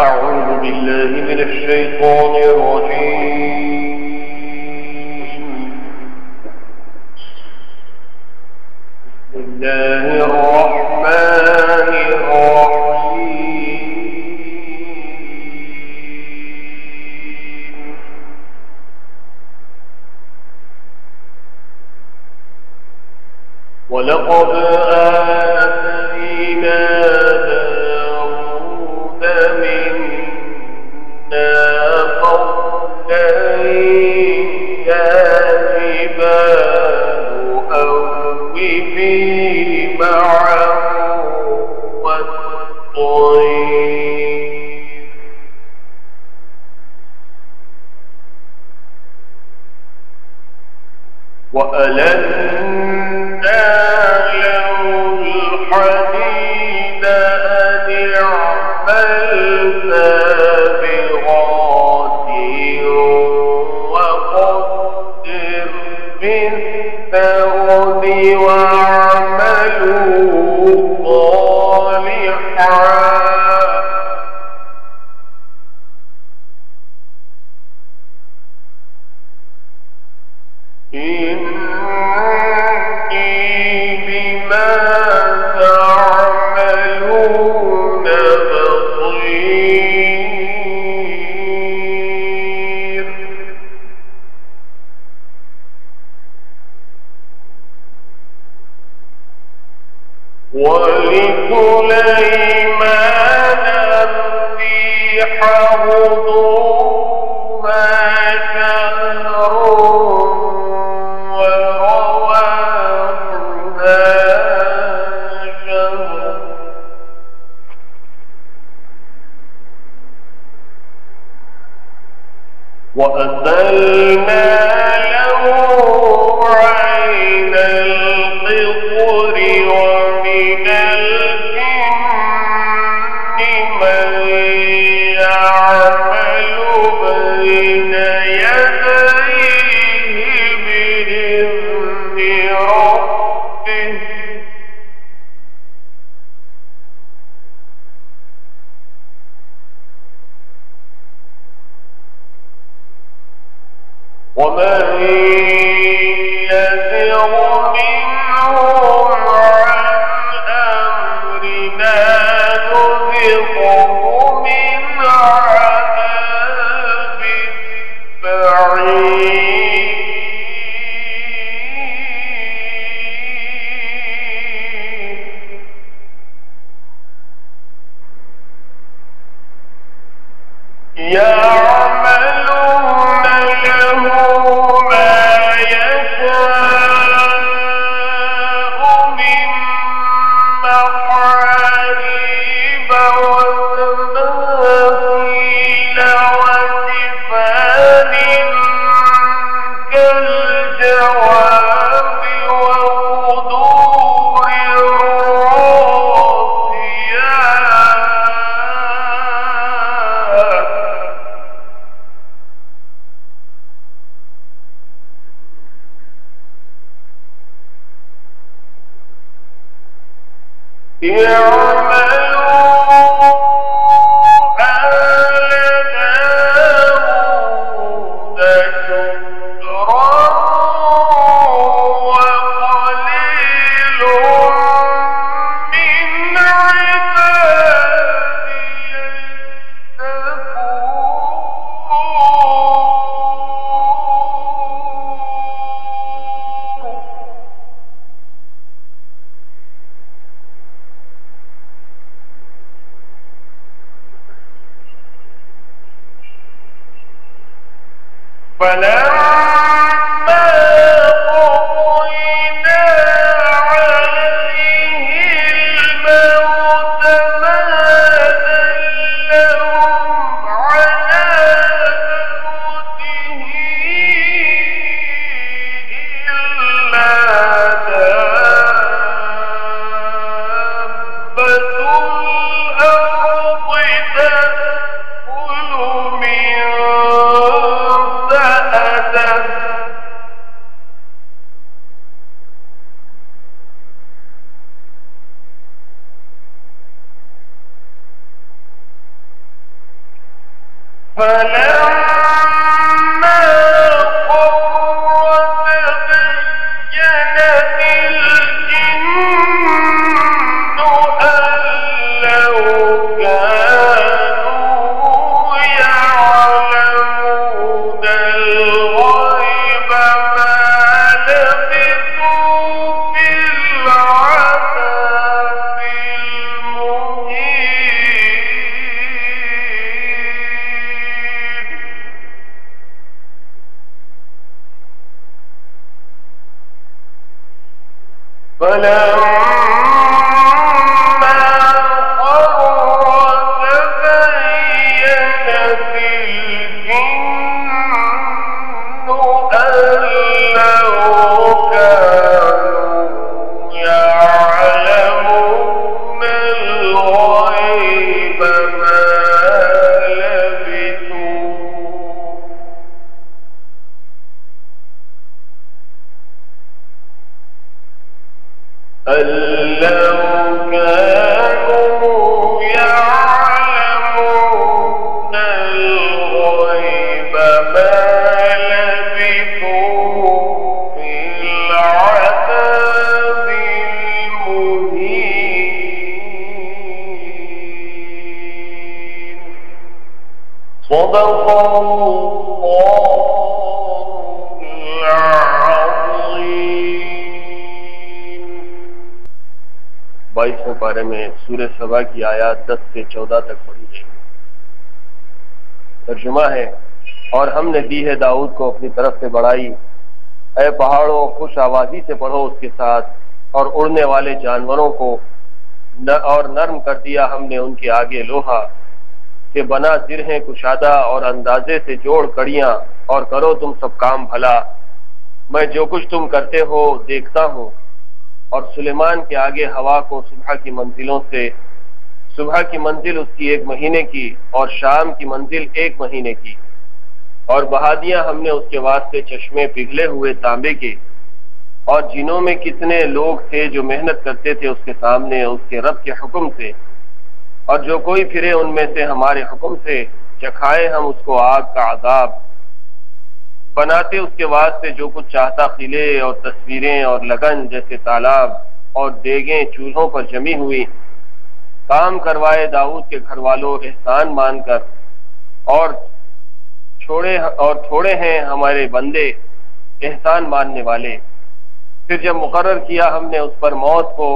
أعوذ بالله من الشيطان الرجيم. بسم الله الرحمن الرحيم. ولقد آتينا داود منا فضلا يا جبال أوبي معه والطير وألنا له الحديد أن اعمل سابغات وقدر في السرد واعملوا صالحا ولسليمان الريح غدوها شهر ورواحها شهر وأسلنا له عين القطر ومن الجن من يعمل بين يديه بإذن ربه ومن يزغ منهم عن أمرنا نذقه من عذاب السعير يعملون له ما يشاء من محاريب وتماثيل وجفان كالجواب وقدور الراسيات فلما قضينا عليه الموت ما دلهم على موته إلا دابة الأرض تأكل من سأته فلما قر تبينت الجن أن لو كانوا يعلمون الغيب ما لبثوا في العذاب المهين. فلما خر تبينت الجن أن لو كانوا يعلمون الغيب ما لبثوا أن لو كانوا يعلمون الغيب ما لبثوا في العذاب المهين. صدق الله العظيم. 22 پارے میں سورہ سبا کی آیات 10 سے 14 تک پڑھی گئی. ترجمہ ہے: اور ہم نے دی ہے داؤد کو اپنی طرف سے بڑائی، اے پہاڑوں خوش آوازی سے پڑھو اس کے ساتھ، اور اڑنے والے جانوروں کو اور نرم کر دیا ہم نے ان کے آگے لوہا کہ بنا زرہیں کشادہ اور اندازے سے جوڑ کڑیاں، اور کرو تم سب کام بھلا، میں جو کچھ تم کرتے ہو دیکھتا ہوں. اور سلیمان کے آگے ہوا کو صبح کی منزلوں سے، صبح کی منزل اس کی 1 مہینے کی اور شام کی منزل 1 مہینے کی، اور بہا دیا ہم نے اس کے واسطے چشمے پگھلے ہوئے تانبے کے. اور جنوں میں کتنے لوگ تھے جو محنت کرتے تھے اس کے سامنے اس کے رب کے حکم سے، اور جو کوئی پھرے ان میں سے ہمارے حکم سے چکھائے ہم اس کو آگ کا عذاب. بناتے اس کے واسطے جو کچھ چاہتا قلعے اور تصویریں اور لگن جیسے تالاب اور دیگیں چولہوں پر جمی ہوئی. کام کروائے داؤد کے گھر والوں احسان مان کر، اور تھوڑے ہیں ہمارے بندے احسان ماننے والے. پھر جب مقرر کیا ہم نے اس پر موت کو،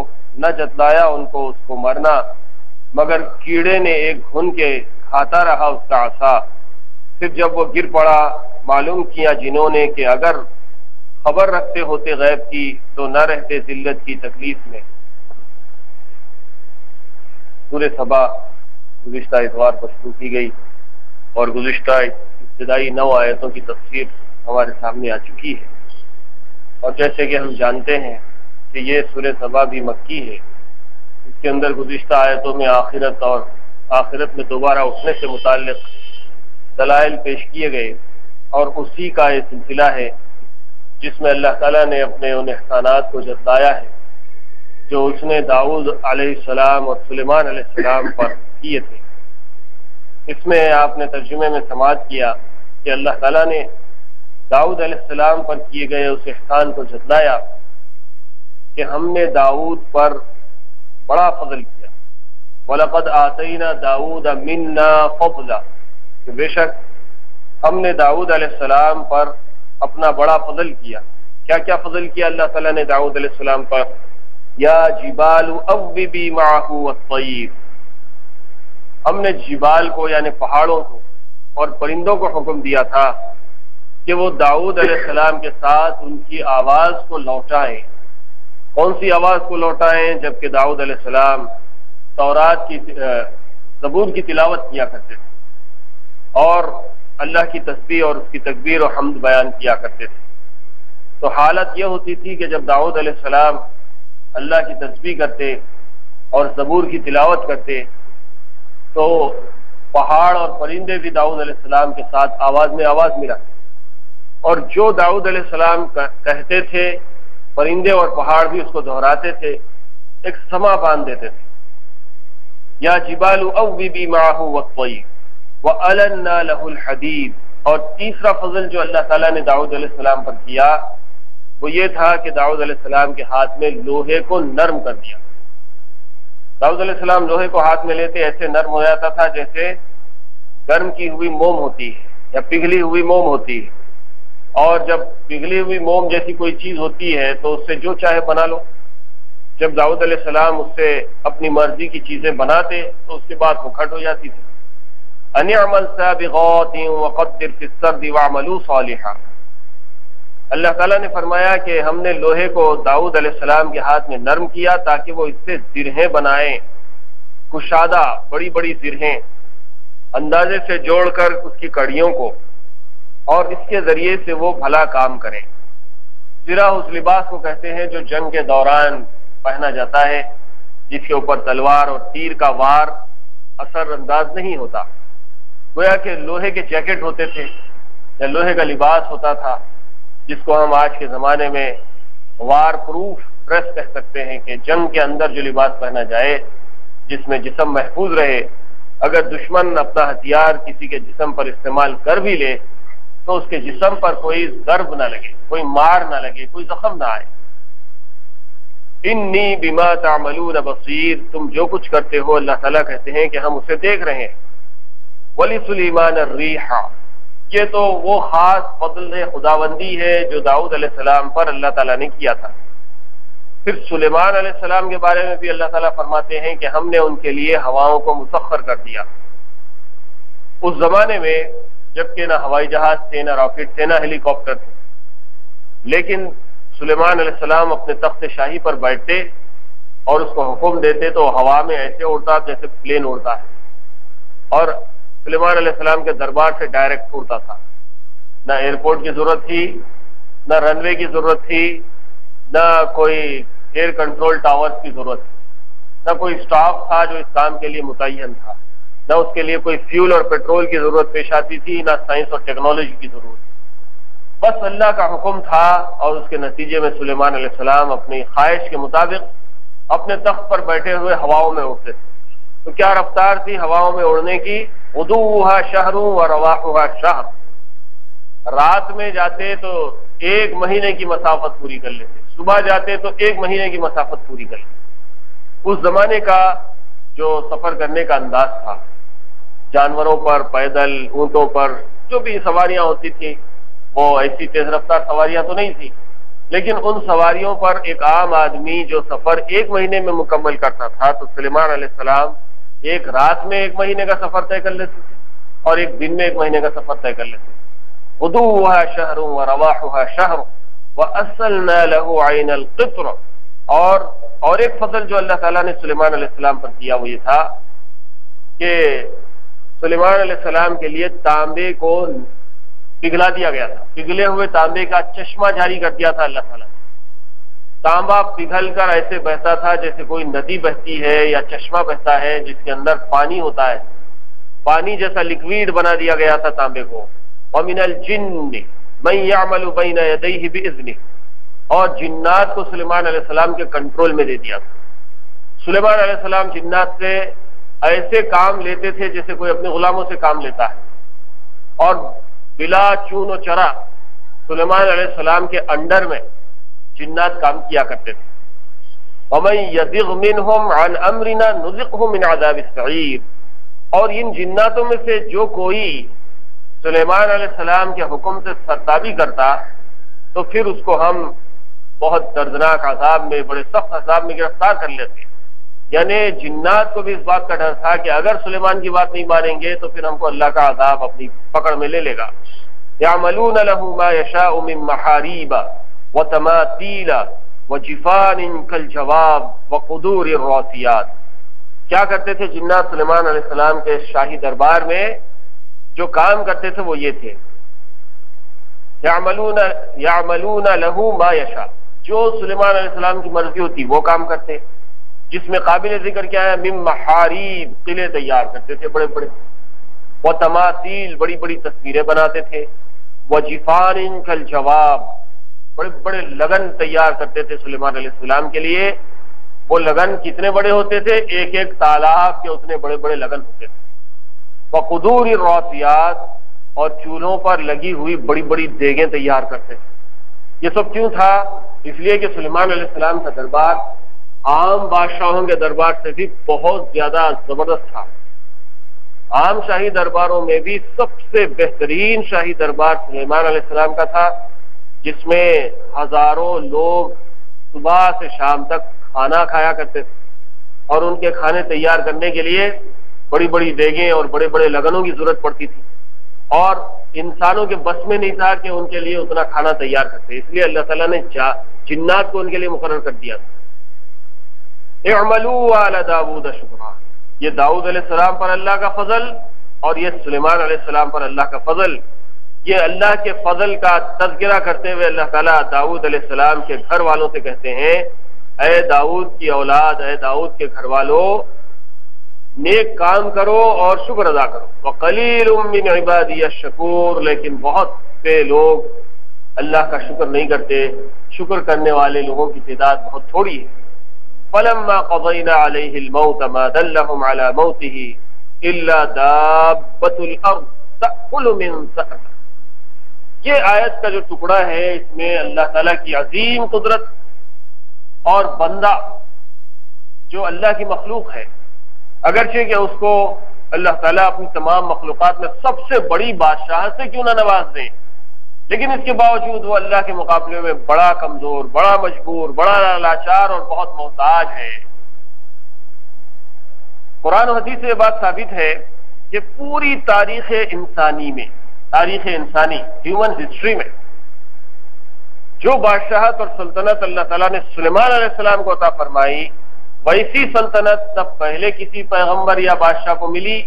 نہ جتلایا ان کو اس کو مرنا، مگر کیڑے نے ایک گھن کے کھاتا رہا اس کا عصا. پھر جب وہ گر پڑا معلوم کیا جنہوں نے کہ اگر خبر رکھتے ہوتے غیب کی تو نہ رہتے ذلت کی تکلیف میں. سورہ سبا گزشتہ اتوار پر شروع کی گئی اور گزشتہ ابتدائی 9 آیتوں کی تفسیر ہمارے سامنے آ چکی ہے. اور جیسے کہ ہم جانتے ہیں کہ یہ سورہ سبا بھی مکی ہے. اس کے اندر گزشتہ آیتوں میں آخرت اور آخرت میں دوبارہ اٹھنے سے متعلق دلائل پیش کیے گئے، اور اسی کا یہ سلسلہ ہے جس میں اللہ تعالیٰ نے اپنے ان احسانات کو جتلایا ہے جو اس نے داؤد علیہ السلام اور سلیمان علیہ السلام پر کیے تھے. اس میں آپ نے ترجمے میں سماعت کیا کہ اللہ تعالیٰ نے داؤد علیہ السلام پر کیے گئے اس احسان کو جتلایا کہ ہم نے داؤد پر بڑا فضل کیا. وَلَقَدْ آتَيْنَا دَاوُودَ مِنَّا فَضْلًا، کہ بے شک ہم نے داؤد علیہ السلام پر اپنا بڑا فضل کیا. کیا کیا فضل کیا اللہ تعالیٰ نے داؤد علیہ السلام پر؟ یا جبال اوبی معہ والطیر، ہم نے جبال کو یعنی پہاڑوں کو اور پرندوں کو حکم دیا تھا کہ وہ داؤد علیہ السلام کے ساتھ ان کی آواز کو لوٹائیں. کون سی آواز کو لوٹائیں؟ جبکہ داؤد علیہ السلام تورات کی زبور کی تلاوت کیا کرتے تھے اور اللہ کی تسبیح اور اس کی تکبیر و حمد بیان کیا کرتے تھے. تو حالت یہ ہوتی تھی کہ جب داؤد علیہ السلام اللہ کی تسبیح کرتے اور زبور کی تلاوت کرتے تو پہاڑ اور پرندے بھی داؤد علیہ السلام کے ساتھ آواز میں آواز ملا، اور جو داؤد علیہ السلام کہتے تھے پرندے اور پہاڑ بھی اس کو دہراتے تھے، ایک سما باندھ دیتے تھے. یا جبال اوبی معہ والطیر، وَأَلَنَّا لَهُ الْحَدِيدَ، اور تیسرا فضل جو اللہ تعالیٰ نے داؤد علیہ السلام پر کیا وہ یہ تھا کہ داؤد علیہ السلام کے ہاتھ میں لوہے کو نرم کر دیا۔ داؤد علیہ السلام لوہے کو ہاتھ میں لیتے ایسے نرم ہو جاتا تھا جیسے گرم کی ہوئی موم ہوتی ہے یا پگھلی ہوئی موم ہوتی ہے، اور جب پگھلی ہوئی موم جیسی کوئی چیز ہوتی ہے تو اس سے جو چاہے بنا لو۔ جب داؤد علیہ السلام اس سے اپنی مرضی کی چیزیں بناتے تو اس کے بعد وہ کھٹ ہو جاتی تھی۔ ان اعمل سابغات وقدر فی السرد واعملوا صالحا، اللہ تعالیٰ نے فرمایا کہ ہم نے لوہے کو داؤد علیہ السلام کے ہاتھ میں نرم کیا تاکہ وہ اس سے زرہیں بنائیں، کشادہ بڑی بڑی زرہیں، اندازے سے جوڑ کر اس کی کڑیوں کو، اور اس کے ذریعے سے وہ بھلا کام کریں۔ زرہ اس لباس کو کہتے ہیں جو جنگ کے دوران پہنا جاتا ہے، جس کے اوپر تلوار اور تیر کا وار اثر انداز نہیں ہوتا، گویا کہ لوہے کے جیکٹ ہوتے تھے یا لوہے کا لباس ہوتا تھا، جس کو ہم آج کے زمانے میں وار پروف ڈریس کہہ سکتے ہیں، کہ جنگ کے اندر جو لباس پہنا جائے جس میں جسم محفوظ رہے، اگر دشمن اپنا ہتھیار کسی کے جسم پر استعمال کر بھی لے تو اس کے جسم پر کوئی ضرب نہ لگے، کوئی مار نہ لگے، کوئی زخم نہ آئے۔ انی بما تعملون بصیر، تم جو کچھ کرتے ہو اللہ تعالیٰ کہتے ہیں کہ ہم اسے دیکھ رہے ہیں۔ وَلِسُلَيْمَانَ الرِّيحَ، یہ تو وہ خاص فضل خداوندی ہے جو داؤد علیہ السلام پر اللہ تعالیٰ نے کیا تھا۔ پھر سلیمان علیہ السلام کے بارے میں بھی اللہ تعالیٰ فرماتے ہیں کہ ہم نے ان کے لیے ہواؤں کو مسخر کر دیا۔ اس زمانے میں جبکہ نہ ہوائی جہاز تھے، نہ راکٹ تھے، نہ ہیلی کاپٹر تھے، لیکن سلیمان علیہ السلام اپنے تخت شاہی پر بیٹھتے اور اس کو حکم دیتے تو ہوا میں ایسے اڑتا جیسے پلین اڑتا ہے، اور سلیمان علیہ السلام کے دربار سے ڈائریکٹ اڑتا تھا۔ نہ ایئرپورٹ کی ضرورت تھی، نہ رن وے کی ضرورت تھی، نہ کوئی ایئر کنٹرول ٹاورز کی ضرورت تھی، نہ کوئی اسٹاف تھا جو اس کام کے لیے متعین تھا، نہ اس کے لیے کوئی فیول اور پیٹرول کی ضرورت پیش آتی تھی، نہ سائنس اور ٹیکنالوجی کی ضرورت تھی۔ بس اللہ کا حکم تھا، اور اس کے نتیجے میں سلیمان علیہ السلام اپنی خواہش کے مطابق اپنے تخت پر بیٹھے ہوئے ہواؤں میں اڑتے تھے۔ تو کیا رفتار تھی ہواؤں میں اڑنے کی؟ غدوہا شہر و رواحہا شہر، رات میں جاتے تو 1 مہینے کی مسافت پوری کر لیتے، صبح جاتے تو 1 مہینے کی مسافت پوری کر لیتے۔ اس زمانے کا جو سفر کرنے کا انداز تھا، جانوروں پر، پیدل، اونٹوں پر جو بھی سواریاں ہوتی تھیں، وہ ایسی تیز رفتار سواریاں تو نہیں تھی، لیکن ان سواریوں پر ایک عام آدمی جو سفر 1 مہینے میں مکمل کرتا تھا، تو سلیمان علیہ السلام ایک رات میں 1 مہینے کا سفر طے کر لیتے تھے اور ایک دن میں 1 مہینے کا سفر طے کر لیتے تھے۔ غدوہا شہر و رواحہا شہر وَأَسَّلْنَا لَهُ عَيْنَ الْقِطْرِ، اور ایک فضل جو اللہ تعالیٰ نے سلیمان علیہ السلام پر کیا وہ یہ تھا کہ سلیمان علیہ السلام کے لیے تانبے کو پگھلا دیا گیا تھا، پگھلے ہوئے تانبے کا چشمہ جاری کر دیا تھا اللہ تعالیٰ نے۔ تانبا پگھل کر ایسے بہتا تھا جیسے کوئی ندی بہتی ہے یا چشمہ بہتا ہے جس کے اندر پانی ہوتا ہے، پانی جیسا لکویڈ بنا دیا گیا تھا تانبے کو۔ وَمِنَ الْجِنِّ مَن يَعْمَلُ بَيْنَ يَدَيْهِ بِإِذْنِهِ، اور جنات کو سلیمان علیہ السلام کے کنٹرول میں دے دیا تھا۔ سلیمان علیہ السلام جنات سے ایسے کام لیتے تھے جیسے کوئی اپنے غلاموں سے کام لیتا ہے، اور بلا چون و چرا سلیمان علیہ السلام کے انڈر میں جنات کام کیا کرتے تھے۔ وَمَن يَزِغْ مِنْهُمْ عَنْ أَمْرِنَا نُذِقْهُ مِنْ عَذَابِ السَّعِيرِ، اور ان جناتوں میں سے جو کوئی سلیمان علیہ السلام کے حکم سے سرتابی کرتا تو پھر اس کو ہم بہت دردناک عذاب میں، بڑے سخت عذاب میں گرفتار کر لیتے۔ یعنی جنات کو بھی اس بات کا ڈر تھا کہ اگر سلیمان کی بات نہیں مانیں گے تو پھر ہم کو اللہ کا عذاب اپنی پکڑ میں لے لے گا۔ یعملون له ما یشاء من محاریب وتماثیل وجفان کالجواب وقدور الراسیات، کیا کرتے تھے جنات سلیمان علیہ السلام کے شاہی دربار میں؟ جو کام کرتے تھے وہ یہ تھے، یعملون له ما یشاء، جو سلیمان علیہ السلام کی مرضی ہوتی وہ کام کرتے، جس میں قابل ذکر کیا ہے؟ من محاریب، قلعے تیار کرتے تھے بڑے بڑے، وتماثیل، بڑی بڑی تصویریں بناتے تھے، وجفان کالجواب، بڑے بڑے لگن تیار کرتے تھے سلیمان علیہ السلام کے لیے۔ وہ لگن کتنے بڑے ہوتے تھے؟ ایک ایک تالاب کے اتنے بڑے بڑے لگن ہوتے تھے۔ وقدور الراسیات، اور چولہوں پر لگی ہوئی بڑی بڑی دیگیں تیار کرتے تھے۔ یہ سب کیوں تھا؟ اس لیے کہ سلیمان علیہ السلام کا دربار عام بادشاہوں کے دربار سے بھی بہت زیادہ زبردست تھا۔ عام شاہی درباروں میں بھی سب سے بہترین شاہی دربار سلیمان علیہ السلام کا تھا، جس میں ہزاروں لوگ صبح سے شام تک کھانا کھایا کرتے تھے، اور ان کے کھانے تیار کرنے کے لیے بڑی بڑی دیگیں اور بڑے بڑے لگنوں کی ضرورت پڑتی تھی، اور انسانوں کے بس میں نہیں تھا کہ ان کے لیے اتنا کھانا تیار کرتے، اس لیے اللہ تعالیٰ نے جنات کو ان کے لیے مقرر کر دیا تھا۔ اعملوا آل داود شکرا، یہ داؤد علیہ السلام پر اللہ کا فضل اور یہ سلیمان علیہ السلام پر اللہ کا فضل۔ یہ اللہ کے فضل کا تذکرہ کرتے ہوئے اللہ تعالیٰ داؤد علیہ السلام کے گھر والوں سے کہتے ہیں، اے داؤد کی اولاد، اے داؤد کے گھر والوں، نیک کام کرو اور شکر ادا کرو۔ وقلیل من عبادی الشکور، لیکن بہت سے لوگ اللہ کا شکر نہیں کرتے، شکر کرنے والے لوگوں کی تعداد بہت تھوڑی ہے۔ فلما قضینا علیہ الموت ما دلهم على موته الا دابۃ الارض تأکل من سأته۔ یہ آیت کا جو ٹکڑا ہے، اس میں اللہ تعالیٰ کی عظیم قدرت اور بندہ جو اللہ کی مخلوق ہے، اگرچہ کہ اس کو اللہ تعالیٰ اپنی تمام مخلوقات میں سب سے بڑی بادشاہ سے کیوں نہ نواز دیں، لیکن اس کے باوجود وہ اللہ کے مقابلے میں بڑا کمزور، بڑا مجبور، بڑا لاچار اور بہت محتاج ہے۔ قرآن و حدیث سے یہ بات ثابت ہے کہ پوری تاریخ انسانی میں، تاریخ انسانی ہیومن ہسٹری میں، جو بادشاہت اور سلطنت اللہ تعالیٰ نے سلیمان علیہ السلام کو عطا فرمائی، ویسی سلطنت نہ پہلے کسی پیغمبر یا بادشاہ کو ملی،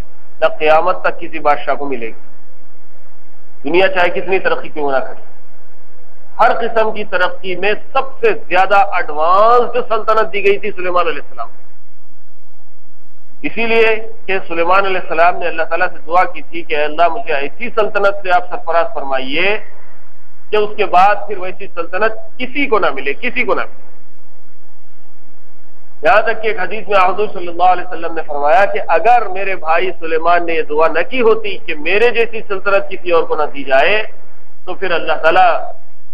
نہ قیامت تک کسی بادشاہ کو ملے گی۔ دنیا چاہے کتنی ترقی کیوں نہ کرے، ہر قسم کی ترقی میں سب سے زیادہ ایڈوانسڈ سلطنت دی گئی تھی سلیمان علیہ السلام۔ اسی لیے کہ سلیمان علیہ السلام نے اللہ تعالیٰ سے دعا کی تھی کہ اللہ مجھے ایسی سلطنت سے آپ سرفراز فرمائیے کہ اس کے بعد پھر ویسی سلطنت کسی کو نہ ملے، کسی کو نہ ملے۔ یہاں تک کہ ایک حدیث میں حضور صلی اللہ علیہ وسلم نے فرمایا کہ اگر میرے بھائی سلیمان نے یہ دعا نہ کی ہوتی کہ میرے جیسی سلطنت کسی اور کو نہ دی جائے، تو پھر اللہ تعالیٰ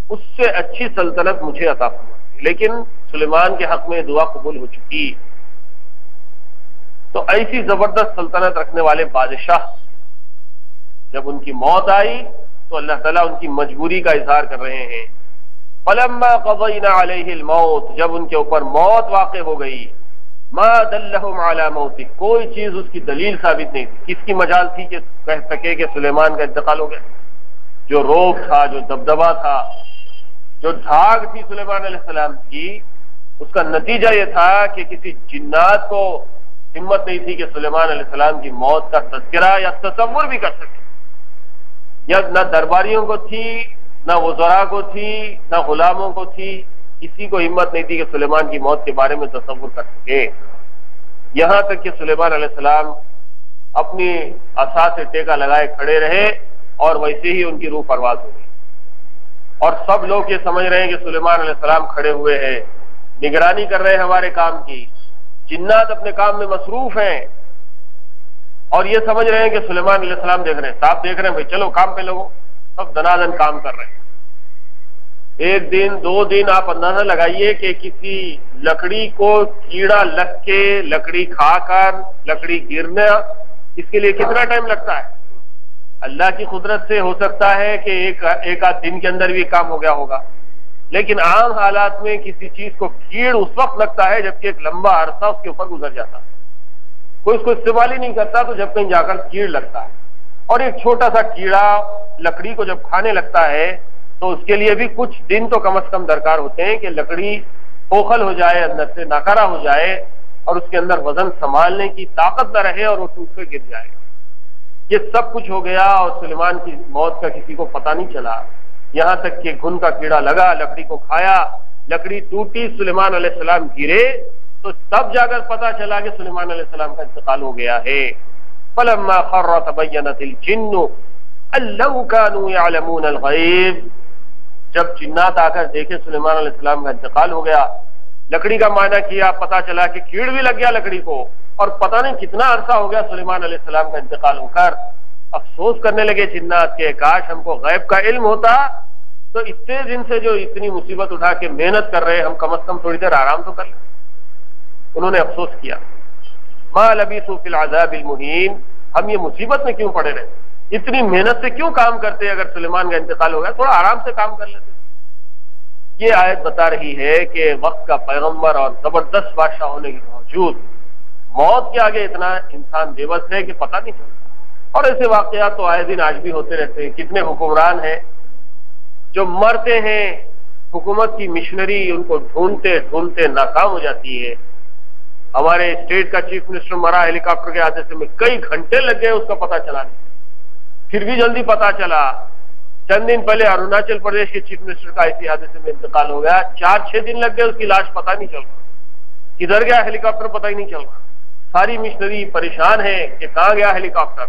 اس سے اچھی سلطنت مجھے عطا فرماتی، لیکن سلیمان کے حق میں دعا قبول ہو چکی۔ تو ایسی زبردست سلطنت رکھنے والے بادشاہ جب ان کی موت آئی تو اللہ تعالیٰ ان کی مجبوری کا اظہار کر رہے ہیں۔ فلما قضینا علیہ الموت، جب ان کے اوپر موت واقع ہو گئی، ما دلهم علی موتہ، کوئی چیز اس کی دلیل ثابت نہیں تھی۔ کس کی مجال تھی کہ کہہ سکے کہ سلیمان کا انتقال ہو گیا؟ جو روک تھا، جو دبدبا تھا، جو دھاگ تھی سلیمان علیہ السلام کی، اس کا نتیجہ یہ تھا کہ کسی جنات کو ہمت نہیں تھی کہ سلیمان علیہ السلام کی موت کا تذکرہ یا تصور بھی کر سکے، یا نہ درباریوں کو تھی، نہ وزراء کو تھی، نہ غلاموں کو تھی، کسی کو ہمت نہیں تھی کہ سلیمان کی موت کے بارے میں تصور کر سکے۔ یہاں تک کہ سلیمان علیہ السلام اپنی عصا سے ٹیکا لگائے کھڑے رہے اور ویسے ہی ان کی روح پرواز ہو گئی، اور سب لوگ یہ سمجھ رہے ہیں کہ سلیمان علیہ السلام کھڑے ہوئے ہیں، نگرانی کر رہے ہیں ہمارے کام کی، جنات اپنے کام میں مصروف ہیں، اور یہ سمجھ رہے ہیں کہ سلیمان علیہ السلام دیکھ رہے ہیں، صاحب دیکھ رہے ہیں، بھائی چلو کام پہ لگو، سب دنادن کام کر رہے ہیں۔ ایک دن، دو دن آپ اندازہ لگائیے کہ کسی لکڑی کو کیڑا لگ کے، لکڑی کھا کر، لکڑی گرنا، اس کے لیے کتنا ٹائم لگتا ہے۔ اللہ کی قدرت سے ہو سکتا ہے کہ ایک آدھ دن کے اندر بھی کام ہو گیا ہوگا، لیکن عام حالات میں کسی چیز کو کیڑ اس وقت لگتا ہے جبکہ ایک لمبا عرصہ اس کے اوپر گزر جاتا ہے، کوئی اس کو استعمال ہی نہیں کرتا، تو جب کہیں جا کر کیڑ لگتا ہے۔ اور ایک چھوٹا سا کیڑا لکڑی کو جب کھانے لگتا ہے تو اس کے لیے بھی کچھ دن تو کم از کم درکار ہوتے ہیں کہ لکڑی کھوکھل ہو جائے، اندر سے ناکارہ ہو جائے، اور اس کے اندر وزن سنبھالنے کی طاقت نہ رہے اور وہ ٹوٹ کر گر جائے۔ یہ سب کچھ ہو گیا اور سلیمان کی موت کا کسی کو پتہ نہیں چلا، یہاں تک کہ گھن کا کیڑا لگا، لکڑی کو کھایا، لکڑی ٹوٹی، سلیمان علیہ السلام گرے، تو تب جا کر پتا چلا کہ سلیمان علیہ السلام کا انتقال ہو گیا ہے۔ فلما خر تبینت الجن ان لو كانوا يعلمون الغیب، جب جنات آ کر دیکھے سلیمان علیہ السلام کا انتقال ہو گیا، لکڑی کا معنی کیا، پتا چلا کہ کیڑ بھی لگ گیا لکڑی کو، اور پتہ نہیں کتنا عرصہ ہو گیا سلیمان علیہ السلام کا انتقال ہو کر، افسوس کرنے لگے جنات کے کاش ہم کو غیب کا علم ہوتا تو اتنے دن سے جو اتنی مصیبت اٹھا کے محنت کر رہے ہم کم از کم تھوڑی دیر آرام تو کر لیں۔ انہوں نے افسوس کیا، ما لبثوا فی العذاب المہین، ہم یہ مصیبت میں کیوں پڑے رہے، اتنی محنت سے کیوں کام کرتے، اگر سلیمان کا انتقال ہو گیا تھوڑا آرام سے کام کر لیتے۔ یہ آیت بتا رہی ہے کہ وقت کا پیغمبر اور زبردست بادشاہ ہونے کے باوجود موت کے آگے اتنا انسان بے بس ہے کہ پتہ نہیں چلتا۔ اور ایسے واقعات تو آئے دن آج بھی ہوتے رہتے ہیں، کتنے حکمران ہیں جو مرتے ہیں، حکومت کی مشنری ان کو ڈھونڈتے ڈھونڈتے ناکام ہو جاتی ہے۔ ہمارے اسٹیٹ کا چیف منسٹر مرا ہیلی کاپٹر کے حادثے میں، کئی گھنٹے لگ گئے اس کا پتہ چلا نہیں، پھر بھی جلدی پتہ چلا۔ چند دن پہلے اروناچل پردیش کے چیف منسٹر کا اسی حادثے میں انتقال ہو گیا، 4-6 دن لگ گئے اس کی لاش پتہ نہیں چل رہا، کدھر گیا ہیلی کاپٹر پتہ ہی نہیں چل رہا۔ ساری مشنری پریشان ہے کہ کہاں گیا ہیلی کاپٹر،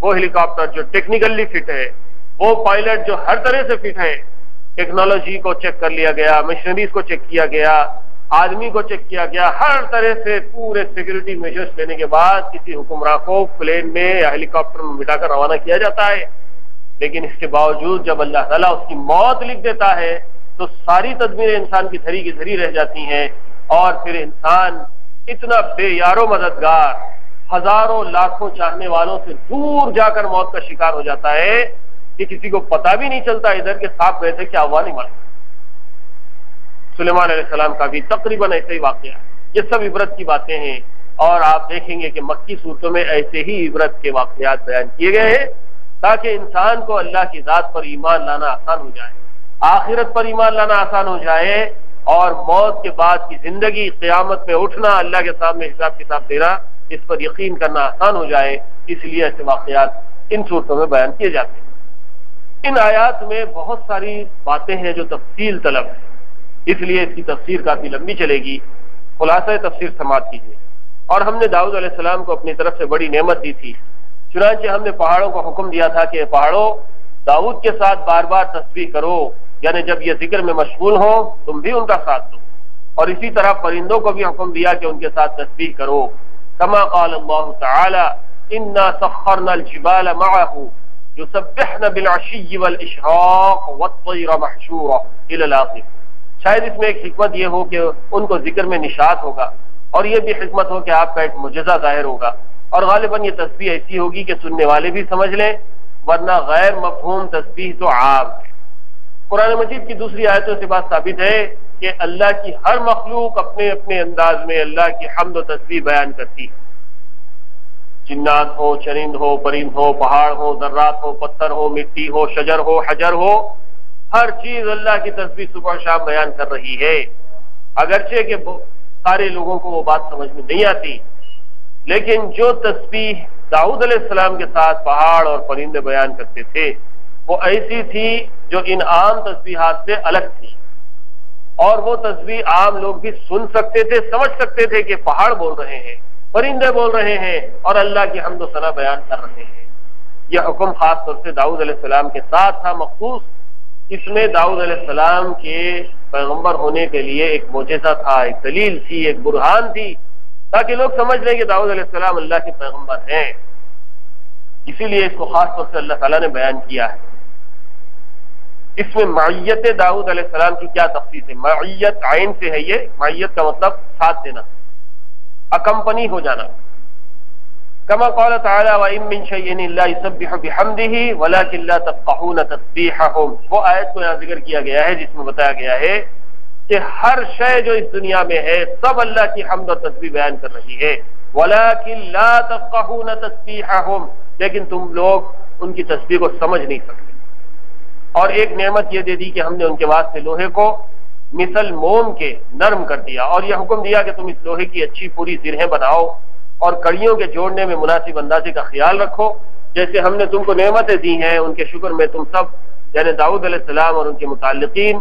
وہ ہیلی کاپٹر جو ٹیکنیکلی فٹ ہے، وہ پائلٹ جو ہر طرح سے فٹ ہے، ٹیکنالوجی کو چیک کر لیا گیا، مشنریز کو چیک کیا گیا، آدمی کو چیک کیا گیا، ہر طرح سے پورے سیکورٹی میجرز لینے کے بعد کسی حکمراں کو پلین میں یا ہیلی کاپٹر میں بٹھا کر روانہ کیا جاتا ہے۔ لیکن اس کے باوجود جب اللہ تعالیٰ اس کی موت لکھ دیتا ہے تو ساری تدبیریں انسان کی دھری کی دھری رہ جاتی ہیں، اور پھر انسان اتنا بے یارو مددگار، ہزاروں لاکھوں چاہنے والوں سے دور جا کر موت کا شکار ہو جاتا ہے کہ کسی کو پتہ بھی نہیں چلتا ادھر کے سانپ گئے تھے کیا ہوا نہیں مارا۔ سلیمان علیہ السلام کا بھی تقریباً ایسے ہی واقعہ ہے۔ یہ سب عبرت کی باتیں ہیں، اور آپ دیکھیں گے کہ مکی صورتوں میں ایسے ہی عبرت کے واقعات بیان کیے گئے ہیں تاکہ انسان کو اللہ کی ذات پر ایمان لانا آسان ہو جائے، آخرت پر ایمان لانا آسان ہو جائے، اور موت کے بعد کی زندگی، قیامت میں اٹھنا، اللہ کے سامنے حساب کتاب دینا، اس پر یقین کرنا آسان ہو جائے۔ اس لیے ایسے واقعات ان صورتوں میں بیان کیے جاتے ہیں۔ ان آیات میں بہت ساری باتیں ہیں جو تفصیل طلب ہے، اس لیے اس کی تفسیر کافی لمبی چلے گی۔ خلاصہ تفسیر سماعت کیجیے۔ اور ہم نے داؤد علیہ السلام کو اپنی طرف سے بڑی نعمت دی تھی، چنانچہ ہم نے پہاڑوں کو حکم دیا تھا کہ پہاڑوں داؤد کے ساتھ بار بار تسبیح کرو، یعنی جب یہ ذکر میں مشغول ہو تم بھی ان کا ساتھ دو، اور اسی طرح پرندوں کو بھی حکم دیا کہ ان کے ساتھ تسبیح کرو، کما قال اللہ تعالی انا سخرنا الجبال معه یسبحن بالعشی والاشراق والطیر محشورا الی الاخر۔ شاید اس میں ایک حکمت یہ ہو کہ ان کو ذکر میں نشاط ہوگا، اور یہ بھی حکمت ہو کہ آپ کا ایک معجزہ ظاہر ہوگا، اور غالباً یہ تسبیح ایسی ہوگی کہ سننے والے بھی سمجھ لیں، ورنہ غیر مفہوم تسبیح تو عام ہے۔ قرآن مجید کی دوسری آیتوں سے بات ثابت ہے کہ اللہ کی ہر مخلوق اپنے اپنے انداز میں اللہ کی حمد و تسبیح بیان کرتی ہے، جنات ہو، چرند ہو، پرند ہو، پہاڑ ہو، ذرات ہو، پتھر ہو، مٹی ہو، شجر ہو، حجر ہو، ہر چیز اللہ کی تسبیح صبح شام بیان کر رہی ہے۔ اگرچہ کہ سارے لوگوں کو وہ بات سمجھ میں نہیں آتی، لیکن جو تسبیح داؤد علیہ السلام کے ساتھ پہاڑ اور پرندے بیان کرتے تھے وہ ایسی تھی جو ان عام تسبیحات سے الگ تھی، اور وہ تسبیح عام لوگ بھی سن سکتے تھے، سمجھ سکتے تھے کہ پہاڑ بول رہے ہیں، پرندے بول رہے ہیں، اور اللہ کی حمد و ثنا بیان کر رہے ہیں۔ یہ حکم خاص طور سے داؤد علیہ السلام کے ساتھ تھا مخصوص، اس میں داؤد علیہ السلام کے پیغمبر ہونے کے لیے ایک معجزہ تھا، ایک دلیل تھی، ایک برہان تھی، تاکہ لوگ سمجھ لیں کہ داؤد علیہ السلام اللہ کے پیغمبر ہیں۔ اسی لیے اس کو خاص طور سے اللہ تعالیٰ نے بیان کیا ہے۔ اس میں معیت داؤد علیہ السلام کی کیا تخصیص ہے؟ معیت عین سے ہے، یہ معیت کا مطلب ساتھ دینا، اکمپنی ہو جانا۔ کما قال تعالی وَإِن مِّن شَيْءٍ إِلَّا يُسَبِّحُ بِحَمْدِهِ وَلَكِن لَّا تَفْقَهُونَ تَسْبِيحَهُمْ، وہ آیت کو یہاں ذکر کیا گیا ہے جس میں بتایا گیا ہے کہ ہر شے جو اس دنیا میں ہے سب اللہ کی حمد و تسبیح بیان کر رہی ہے، وَلَكِن لَّا تَفْقَهُونَ تَسْبِيحَهُمْ، لیکن تم لوگ ان کی تسبیح کو سمجھ نہیں سکتے۔ اور ایک نعمت یہ دے دی کہ ہم نے ان کے واسطے لوہے کو مثل موم کے نرم کر دیا، اور یہ حکم دیا کہ تم اس لوہے کی اچھی پوری زرہیں بناؤ اور کڑیوں کے جوڑنے میں مناسب اندازے کا خیال رکھو، جیسے ہم نے تم کو نعمتیں دی ہیں ان کے شکر میں تم سب یعنی داؤد علیہ السلام اور ان کے متعلقین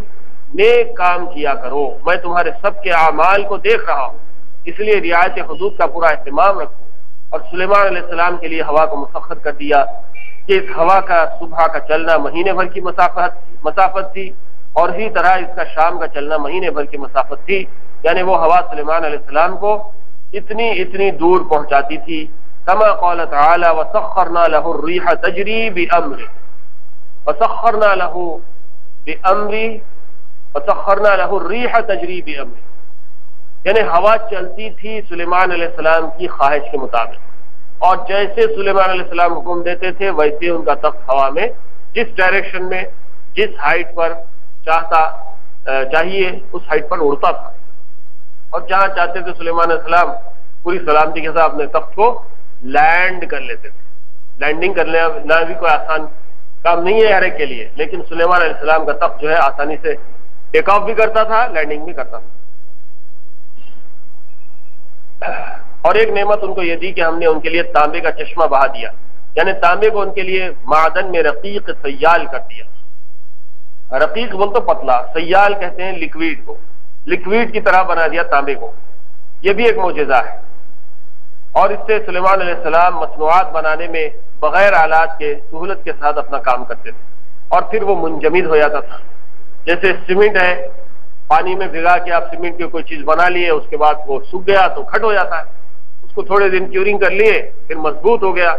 نیک کام کیا کرو، میں تمہارے سب کے اعمال کو دیکھ رہا ہوں، اس لیے رعایت حدود کا پورا اہتمام رکھو۔ اور سلیمان علیہ السلام کے لیے ہوا کو مسخر کر دیا کہ اس ہوا کا صبح کا چلنا مہینے بھر کی مسافت تھی، اور اسی طرح اس کا شام کا چلنا مہینے بھر کی مسافت تھی، یعنی وہ ہوا سلیمان علیہ السلام کو اتنی دور پہنچاتی تھی. کما قال تعالی وسخرنا له الريح تجري بأمره وسخرنا له الريح تجري بأمره، یعنی ہوا چلتی تھی سلیمان علیہ السلام کی خواہش کے مطابق، اور جیسے سلیمان علیہ السلام حکم دیتے تھے ویسے ان کا تخت ہوا میں جس ڈائریکشن میں جس ہائٹ پر چاہیے اس ہائٹ پر اڑتا تھا، اور جہاں چاہتے تھے سلیمان علیہ السلام پوری سلامتی کے ساتھ اپنے تخت کو لینڈ کر لیتے تھے. لینڈنگ کرنا بھی کوئی آسان کام نہیں ہے ہر ایک کے لیے، لیکن سلیمان علیہ السلام کا تخت جو ہے آسانی سے ٹیک آف بھی کرتا تھا، لینڈنگ بھی کرتا تھا. اور ایک نعمت ان کو یہ دی کہ ہم نے ان کے لیے تانبے کا چشمہ بہا دیا، یعنی تانبے کو ان کے لیے معدن میں رقیق سیال کر دیا. رقیق بول تو پتلا، سیال کہتے ہیں لکویڈ کو، لکویڈ کی طرح بنا دیا تانبے کو. یہ بھی ایک معجزہ ہے. اور اس سے سلیمان علیہ السلام مصنوعات بنانے میں بغیر آلات کے سہولت کے ساتھ اپنا کام کرتے تھے، اور پھر وہ منجمد ہو جاتا تھا. جیسے سیمنٹ ہے، پانی میں بھگا کے آپ سیمنٹ کی کوئی چیز بنا لیے، اس کے بعد وہ سوکھ گیا تو کھٹ ہو جاتا ہے، اس کو تھوڑے دن کیورنگ کر لیے پھر مضبوط ہو گیا.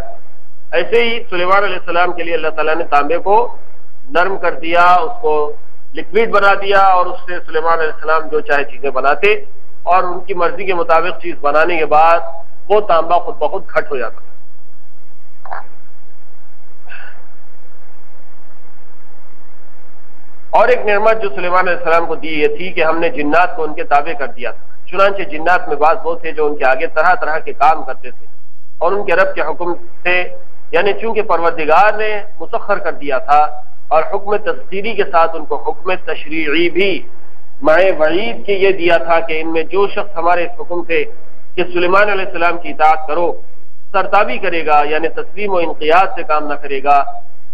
ایسے ہی سلیمان علیہ السلام کے لیے اللہ تعالیٰ نے تانبے کو نرم کر دیا، اس کو لکوڈ بنا دیا، اور اس سے سلیمان علیہ السلام جو چاہے چیزیں بناتے، اور ان کی مرضی کے مطابق چیز بنانے کے بعد وہ تانبا خود بخود کھٹ ہو جاتا. اور ایک نعمت جو سلیمان علیہ السلام کو دی یہ تھی کہ ہم نے جنات کو ان کے تابع کر دیا تھا. چنانچہ جنات میں بعض وہ تھے جو ان کے آگے طرح طرح کے کام کرتے تھے اور ان کے رب کے حکم تھے، یعنی چونکہ پروردگار نے مسخر کر دیا تھا اور حکم تسخیری کے ساتھ ان کو حکم تشریعی بھی مع وعید کے یہ دیا تھا کہ ان میں جو شخص ہمارے اس حکم سے کہ سلیمان علیہ السلام کی اطاعت کرو سرتابی کرے گا، یعنی تسلیم و انقیاد سے کام نہ کرے گا،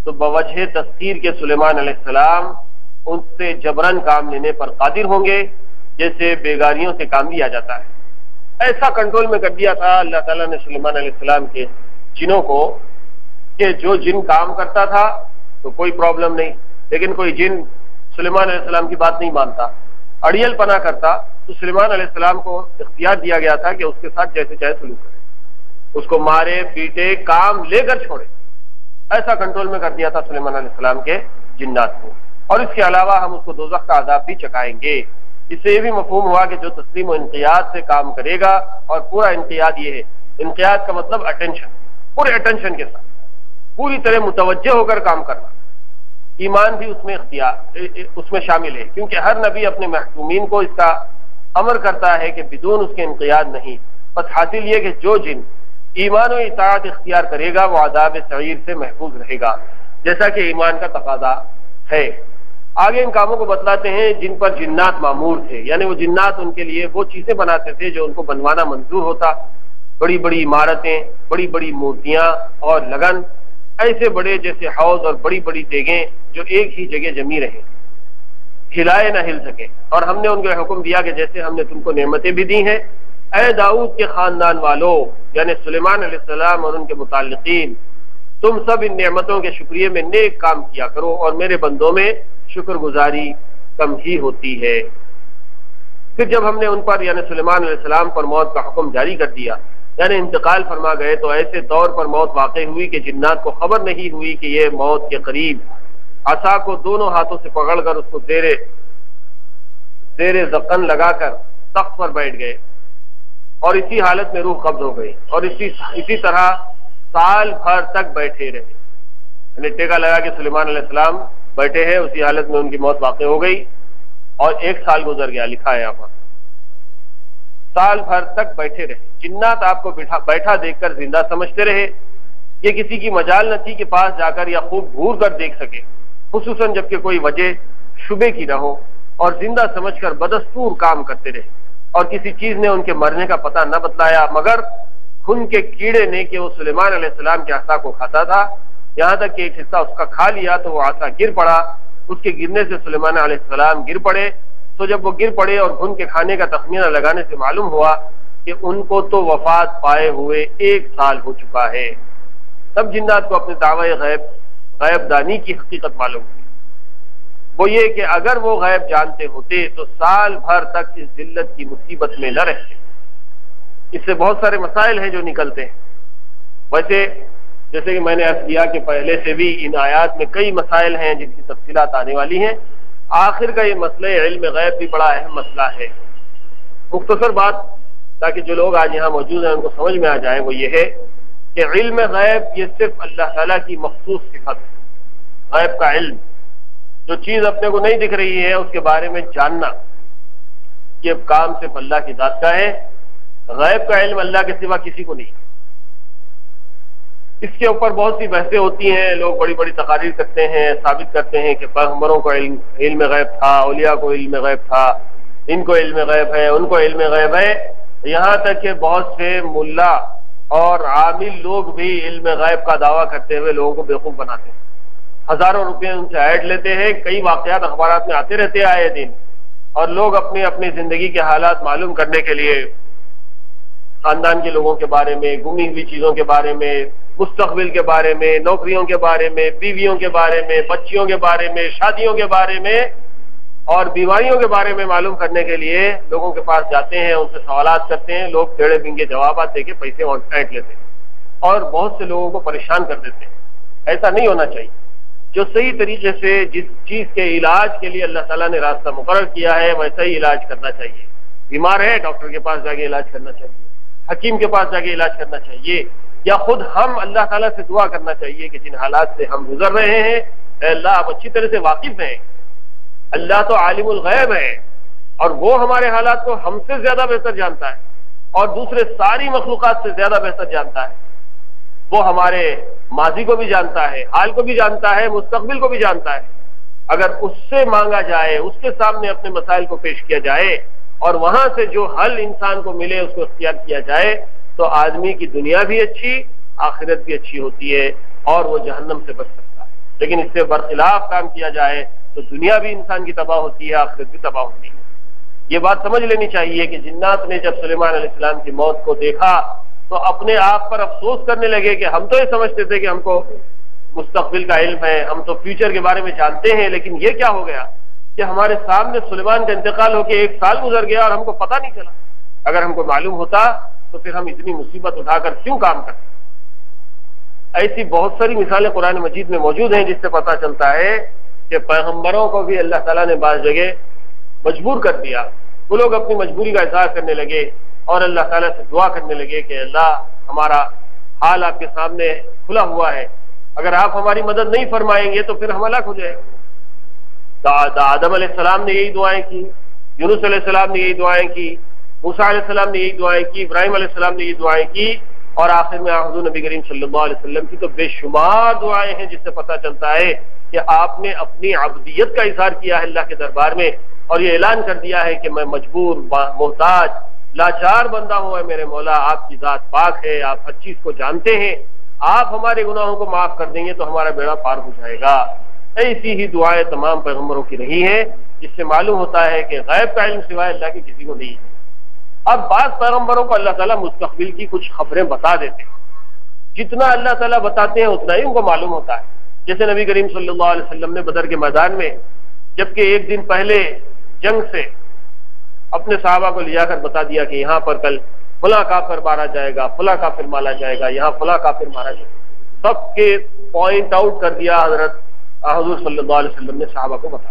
تو بوجہ تسخیر کے سلیمان علیہ السلام ان سے جبرن کام لینے پر قادر ہوں گے، جیسے بیگاریوں سے کام لیا جاتا ہے. ایسا کنٹرول میں کر دیا تھا اللہ تعالیٰ نے سلیمان علیہ السلام کے جنوں کو کہ جو جن کام کرتا تھا تو کوئی پرابلم نہیں، لیکن کوئی جن سلیمان علیہ السلام کی بات نہیں مانتا، اڑیل پنا کرتا، تو سلیمان علیہ السلام کو اختیار دیا گیا تھا کہ اس کے ساتھ جیسے چاہے سلوک کرے، اس کو مارے پیٹے کام لے کر چھوڑے. ایسا کنٹرول میں کر دیا تھا سلیمان علیہ السلام کے جنات کو. اور اس کے علاوہ ہم اس کو دوزخ کا عذاب بھی چکائیں گے. اس سے یہ بھی مفہوم ہوا کہ جو تسلیم و انقیاد سے کام کرے گا، اور پورا انقیاد یہ ہے، انقیاد کا مطلب اٹینشن، پورے اٹینشن کے ساتھ پوری طرح متوجہ ہو کر کام کرنا. ایمان بھی اس میں شامل ہے، کیونکہ ہر نبی اپنے محکومین کو اس کا امر کرتا ہے کہ بدون اس کے انقیاد نہیں. بس حاصل یہ کہ جو جن ایمان و اطاعت اختیار کرے گا وہ عذاب سعیر سے محفوظ رہے گا، جیسا کہ ایمان کا تقاضا ہے. آگے ان کاموں کو بتلاتے ہیں جن پر جنات مامور تھے، یعنی وہ جنات ان کے لیے وہ چیزیں بناتے تھے جو ان کو بنوانا منظور ہوتا. بڑی بڑی عمارتیں، بڑی بڑی مورتیاں اور لگن، ایسے بڑے جیسے حوض اور بڑی بڑی دیگیں جو ایک ہی جگہ جمی رہے، ہلائے نہ ہل سکے. اور ہم نے ان کو حکم دیا کہ جیسے ہم نے تم کو نعمتیں بھی دی ہیں، اے داؤد کے خاندان والو، یعنی سلیمان علیہ السلام اور ان کے متعلقین، تم سب ان نعمتوں کے شکریہ میں نیک کام کیا کرو، اور میرے بندوں میں شکر گزاری کم ہی ہوتی ہے. پھر جب ہم نے ان پر یعنی سلیمان علیہ السلام پر موت کا حکم جاری کر دیا، یعنی انتقال فرما گئے، تو ایسے طور پر موت واقع ہوئی کہ جنات کو خبر نہیں ہوئی کہ یہ موت کے قریب. عصا کو دونوں ہاتھوں سے پکڑ کر اس کو زیر زقن لگا کر تخت پر بیٹھ گئے، اور اسی حالت میں روح قبض ہو گئی، اور اسی طرح سال بھر تک بیٹھے رہے. یعنی ٹیکا لگا کہ سلیمان علیہ السلام بیٹھے ہیں، اسی حالت میں ان کی موت واقع ہو گئی، اور 1 سال گزر گیا، لکھا ہے یہاں پر. سال بھر تک بیٹھے رہے. جنات آپ کو بیٹھا دیکھ کر زندہ سمجھتے رہے. یہ کسی کی مجال نہ تھی کہ پاس جا کر یا خوب گھور کر دیکھ سکے، خصوصاً جبکہ کوئی وجہ شبے کی نہ ہو، اور زندہ سمجھ کر بدستور کام کرتے رہے. اور کسی چیز نے ان کے مرنے کا پتہ نہ بتلایا مگر خون کے کیڑے نے کہ وہ سلیمان علیہ السلام کے عصا کو کھاتا تھا، یہاں تک کہ ایک حصہ اس کا کھا لیا تو وہ عصا گر پڑا. اس کے گرنے سے سلیمان علیہ السلام گر پڑے. تو جب وہ گر پڑے اور گھن کے کھانے کا تخمینہ لگانے سے معلوم ہوا کہ ان کو تو وفات پائے ہوئے 1 سال ہو چکا ہے. تب جنات کو اپنے دعوی غیب دانی کی حقیقت معلوم ہوئی. وہ یہ کہ اگر وہ غیب جانتے ہوتے تو سال بھر تک اس ذلت کی مصیبت میں نہ رہتے. اس سے بہت سارے مسائل ہیں جو نکلتے ہیں. ویسے جیسے کہ میں نے عرض کیا کہ پہلے سے بھی ان آیات میں کئی مسائل ہیں جن کی تفصیلات آنے والی ہیں. آخر کا یہ مسئلہ علم غیب بھی بڑا اہم مسئلہ ہے. مختصر بات تاکہ جو لوگ آج یہاں موجود ہیں ان کو سمجھ میں آ جائے وہ یہ ہے کہ علم غیب یہ صرف اللہ تعالیٰ کی مخصوص صفت ہے. غیب کا علم، جو چیز اپنے کو نہیں دکھ رہی ہے اس کے بارے میں جاننا، یہ کام صرف اللہ کی ذات کا ہے. غیب کا علم اللہ کے سوا کسی کو نہیں. اس کے اوپر بہت سی بحثیں ہوتی ہیں، لوگ بڑی بڑی تقاریر کرتے ہیں، ثابت کرتے ہیں کہ پیغمبروں کو علم غیب تھا، اولیاء کو علم غیب تھا، ان کو علم غیب ہے، ان کو علم غیب ہے. یہاں تک کہ بہت سے ملا اور عامل لوگ بھی علم غیب کا دعویٰ کرتے ہوئے لوگوں کو بیوقوف بناتے ہیں. ہزاروں روپے ان سے ایڈ لیتے ہیں، کئی واقعات اخبارات میں آتے رہتے آئے دن، اور لوگ اپنی زندگی کے حالات معلوم کرنے کے لیے خاندان کے لوگوں کے بارے میں، گمی ہوئی چیزوں کے بارے میں، مستقبل کے بارے میں، نوکریوں کے بارے میں، بیویوں کے بارے میں، بچیوں کے بارے میں، شادیوں کے بارے میں اور بیماریوں کے بارے میں معلوم کرنے کے لیے لوگوں کے پاس جاتے ہیں، ان سے سوالات کرتے ہیں. لوگ ٹیڑے بنگے جوابات دے کے پیسے اینٹ لیتے ہیں اور بہت سے لوگوں کو پریشان کر دیتے ہیں. ایسا نہیں ہونا چاہیے. جو صحیح طریقے سے جس چیز کے علاج کے لیے اللہ تعالیٰ نے راستہ مقرر کیا ہے ویسا ہی علاج کرنا چاہیے. بیمار ہے ڈاکٹر کے پاس جا کے علاج کرنا چاہیے، حکیم کے پاس جا کے علاج کرنا چاہیے، یا خود ہم اللہ تعالیٰ سے دعا کرنا چاہیے کہ جن حالات سے ہم گزر رہے ہیں اے اللہ آپ اچھی طرح سے واقف ہیں. اللہ تو عالم الغیب ہے اور وہ ہمارے حالات کو ہم سے زیادہ بہتر جانتا ہے اور دوسرے ساری مخلوقات سے زیادہ بہتر جانتا ہے. وہ ہمارے ماضی کو بھی جانتا ہے، حال کو بھی جانتا ہے، مستقبل کو بھی جانتا ہے. اگر اس سے مانگا جائے، اس کے سامنے اپنے مسائل کو پیش کیا جائے اور وہاں سے جو حل انسان کو ملے اس کو اختیار کیا جائے تو آدمی کی دنیا بھی اچھی، آخرت بھی اچھی ہوتی ہے اور وہ جہنم سے بچ سکتا ہے. لیکن اس سے برخلاف کام کیا جائے تو دنیا بھی انسان کی تباہ ہوتی ہے، آخرت بھی تباہ ہوتی ہے. یہ بات سمجھ لینی چاہیے کہ جنات نے جب سلیمان علیہ السلام کی موت کو دیکھا تو اپنے آپ پر افسوس کرنے لگے کہ ہم تو یہ سمجھتے تھے کہ ہم کو مستقبل کا علم ہے، ہم تو فیوچر کے بارے میں جانتے ہیں، لیکن یہ کیا ہو گیا کہ ہمارے سامنے سلیمان کا انتقال ہو کے 1 سال گزر گیا اور ہم کو پتہ نہیں چلا. اگر ہم کو معلوم ہوتا تو پھر ہم اتنی مصیبت اٹھا کر کیوں کام کرتے. ایسی بہت ساری مثالیں قرآن مجید میں موجود ہیں جس سے پتہ چلتا ہے کہ پیغمبروں کو بھی اللہ تعالیٰ نے بعض جگہ مجبور کر دیا. وہ لوگ اپنی مجبوری کا اظہار کرنے لگے اور اللہ تعالیٰ سے دعا کرنے لگے کہ اللہ ہمارا حال آپ کے سامنے کھلا ہوا ہے، اگر آپ ہماری مدد نہیں فرمائیں گے تو پھر ہم ہلاک ہو جائیں گے. آدم علیہ السلام نے یہی دعائیں کی، یونس علیہ السلام نے یہی دعائیں کی، موسیٰ علیہ السلام نے یہی دعائیں کی، ابراہیم علیہ السلام نے یہی دعائیں کی، اور آخر میں حضور نبی کریم صلی اللہ علیہ وسلم کی تو بے شمار دعائیں ہیں جس سے پتہ چلتا ہے کہ آپ نے اپنی عبدیت کا اظہار کیا ہے اللہ کے دربار میں اور یہ اعلان کر دیا ہے کہ میں مجبور، محتاج، لاچار بندہ ہوں اے میرے مولا، آپ کی ذات پاک ہے، آپ ہر چیز کو جانتے ہیں، آپ ہمارے گناہوں کو معاف کر دیں گے تو ہمارا بیڑا پار ہو جائے گا. ایسی ہی دعائیں تمام پیغمبروں کی رہی ہیں جس سے معلوم ہوتا ہے کہ غیب کا علم سوائے اللہ کے کسی کو نہیں ہے. اب بعض پیغمبروں کو اللہ تعالیٰ مستقبل کی کچھ خبریں بتا دیتے ہیں، جتنا اللہ تعالیٰ بتاتے ہیں اتنا ہی ان کو معلوم ہوتا ہے. جیسے نبی کریم صلی اللہ علیہ وسلم نے بدر کے میدان میں جبکہ 1 دن پہلے جنگ سے اپنے صحابہ کو لیا کر بتا دیا کہ یہاں پر کل فلاں کافر مارا جائے گا، فلاں کافر مارا جائے گا، یہاں فلاں کافر مارا جائے گا، سب کے پوائنٹ آؤٹ کر دیا حضرت حضور صلی اللہ علیہ وسلم نے صحابہ کو بتا.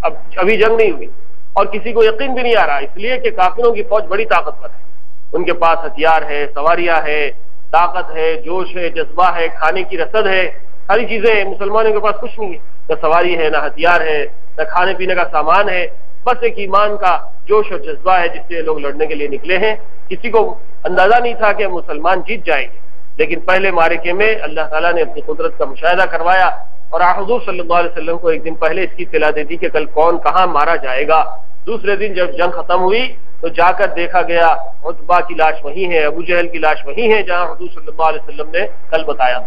اب ابھی جنگ نہیں ہوئی اور کسی کو یقین بھی نہیں آ رہا، اس لیے کہ کافروں کی فوج بڑی طاقتور ہے، ان کے پاس ہتھیار ہے، سواریاں ہے، طاقت ہے، جوش ہے، جذبہ ہے، کھانے کی رسد ہے، ساری چیزیں ہیں. مسلمانوں کے پاس کچھ نہیں ہے، نہ سواری ہے، نہ ہتھیار ہے، نہ کھانے پینے کا سامان ہے، بس ایک ایمان کا جوش اور جذبہ ہے جس سے لوگ لڑنے کے لیے نکلے ہیں. کسی کو اندازہ نہیں تھا کہ مسلمان جیت جائیں گے، لیکن پہلے معرکے میں اللہ تعالیٰ نے اپنی قدرت کا مشاہدہ کروایا اور حضور صلی اللہ علیہ وسلم کو 1 دن پہلے اس کی اطلاع دے دی کہ کل کون کہاں مارا جائے گا. دوسرے دن جب جنگ ختم ہوئی تو جا کر دیکھا گیا عتبہ کی لاش وہی ہے، ابو جہل کی لاش وہی ہے جہاں حضور صلی اللہ علیہ وسلم نے کل بتایا.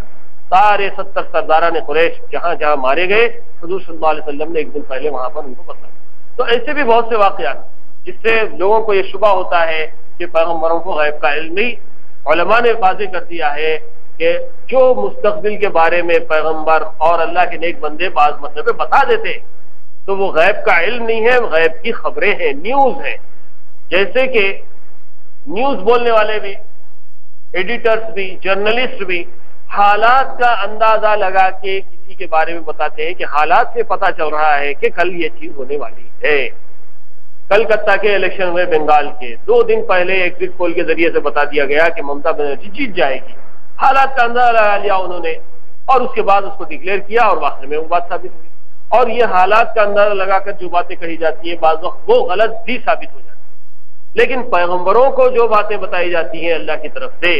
سارے 70 سرداران قریش جہاں جہاں مارے گئے حضور صلی اللہ علیہ وسلم نے 1 دن پہلے وہاں پر ان کو بتایا. تو ایسے بھی بہت سے واقعات جس سے لوگوں کو یہ شبہ ہوتا ہے کہ پیغمبروں کو غیب کا علم نہیں. علماء نے واضح کر دیا ہے کہ جو مستقبل کے بارے میں پیغمبر اور اللہ کے نیک بندے بعض مطلب بتا دیتے تو وہ غیب کا علم نہیں ہے، غیب کی خبریں ہیں، نیوز ہیں. جیسے کہ نیوز بولنے والے بھی، ایڈیٹرز بھی، جرنلسٹ بھی حالات کا اندازہ لگا کے کسی کے بارے میں بتاتے ہیں کہ حالات سے پتہ چل رہا ہے کہ کل یہ چیز ہونے والی ہے۔ کلکتہ کے الیکشن ہوئے بنگال کے، 2 دن پہلے ایگزٹ پول کے ذریعے سے بتا دیا گیا کہ ممتا بنرجی جیت جائے گی۔ حالات کا اندازہ لگا لیا انہوں نے اور اس کے بعد اس کو ڈکلیئر کیا اور واقعی میں وہ بات ثابت ہوئی۔ اور یہ حالات کا اندازہ لگا کر جو باتیں کہی جاتی ہیں بعض وقت وہ غلط بھی ثابت ہو جاتی ہیں، لیکن پیغمبروں کو جو باتیں بتائی جاتی ہیں اللہ کی طرف سے،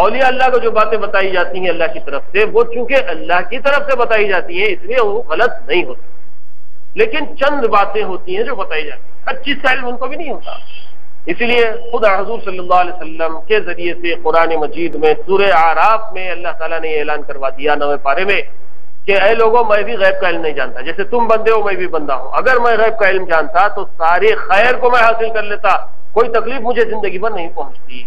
اولیاء اللہ کو جو باتیں بتائی جاتی ہیں اللہ کی طرف سے، وہ چونکہ اللہ کی طرف سے بتائی جاتی ہیں اس لیے وہ غلط نہیں ہوتی، لیکن چند باتیں ہوتی ہیں جو بتائی جاتی ہیں، ہر چیز کا علم ان کو بھی نہیں ہوتا۔ اسی لیے خدا حضور صلی اللہ علیہ وسلم کے ذریعے سے قرآن مجید میں سورہ اعراف میں اللہ تعالیٰ نے اعلان کروا دیا 9ویں پارے میں کہ اے لوگوں میں بھی غیب کا علم نہیں جانتا، جیسے تم بندے ہو میں بھی بندہ ہوں، اگر میں غیب کا علم جانتا تو سارے خیر کو میں حاصل کر لیتا، کوئی تکلیف مجھے زندگی بھر نہیں پہنچتی۔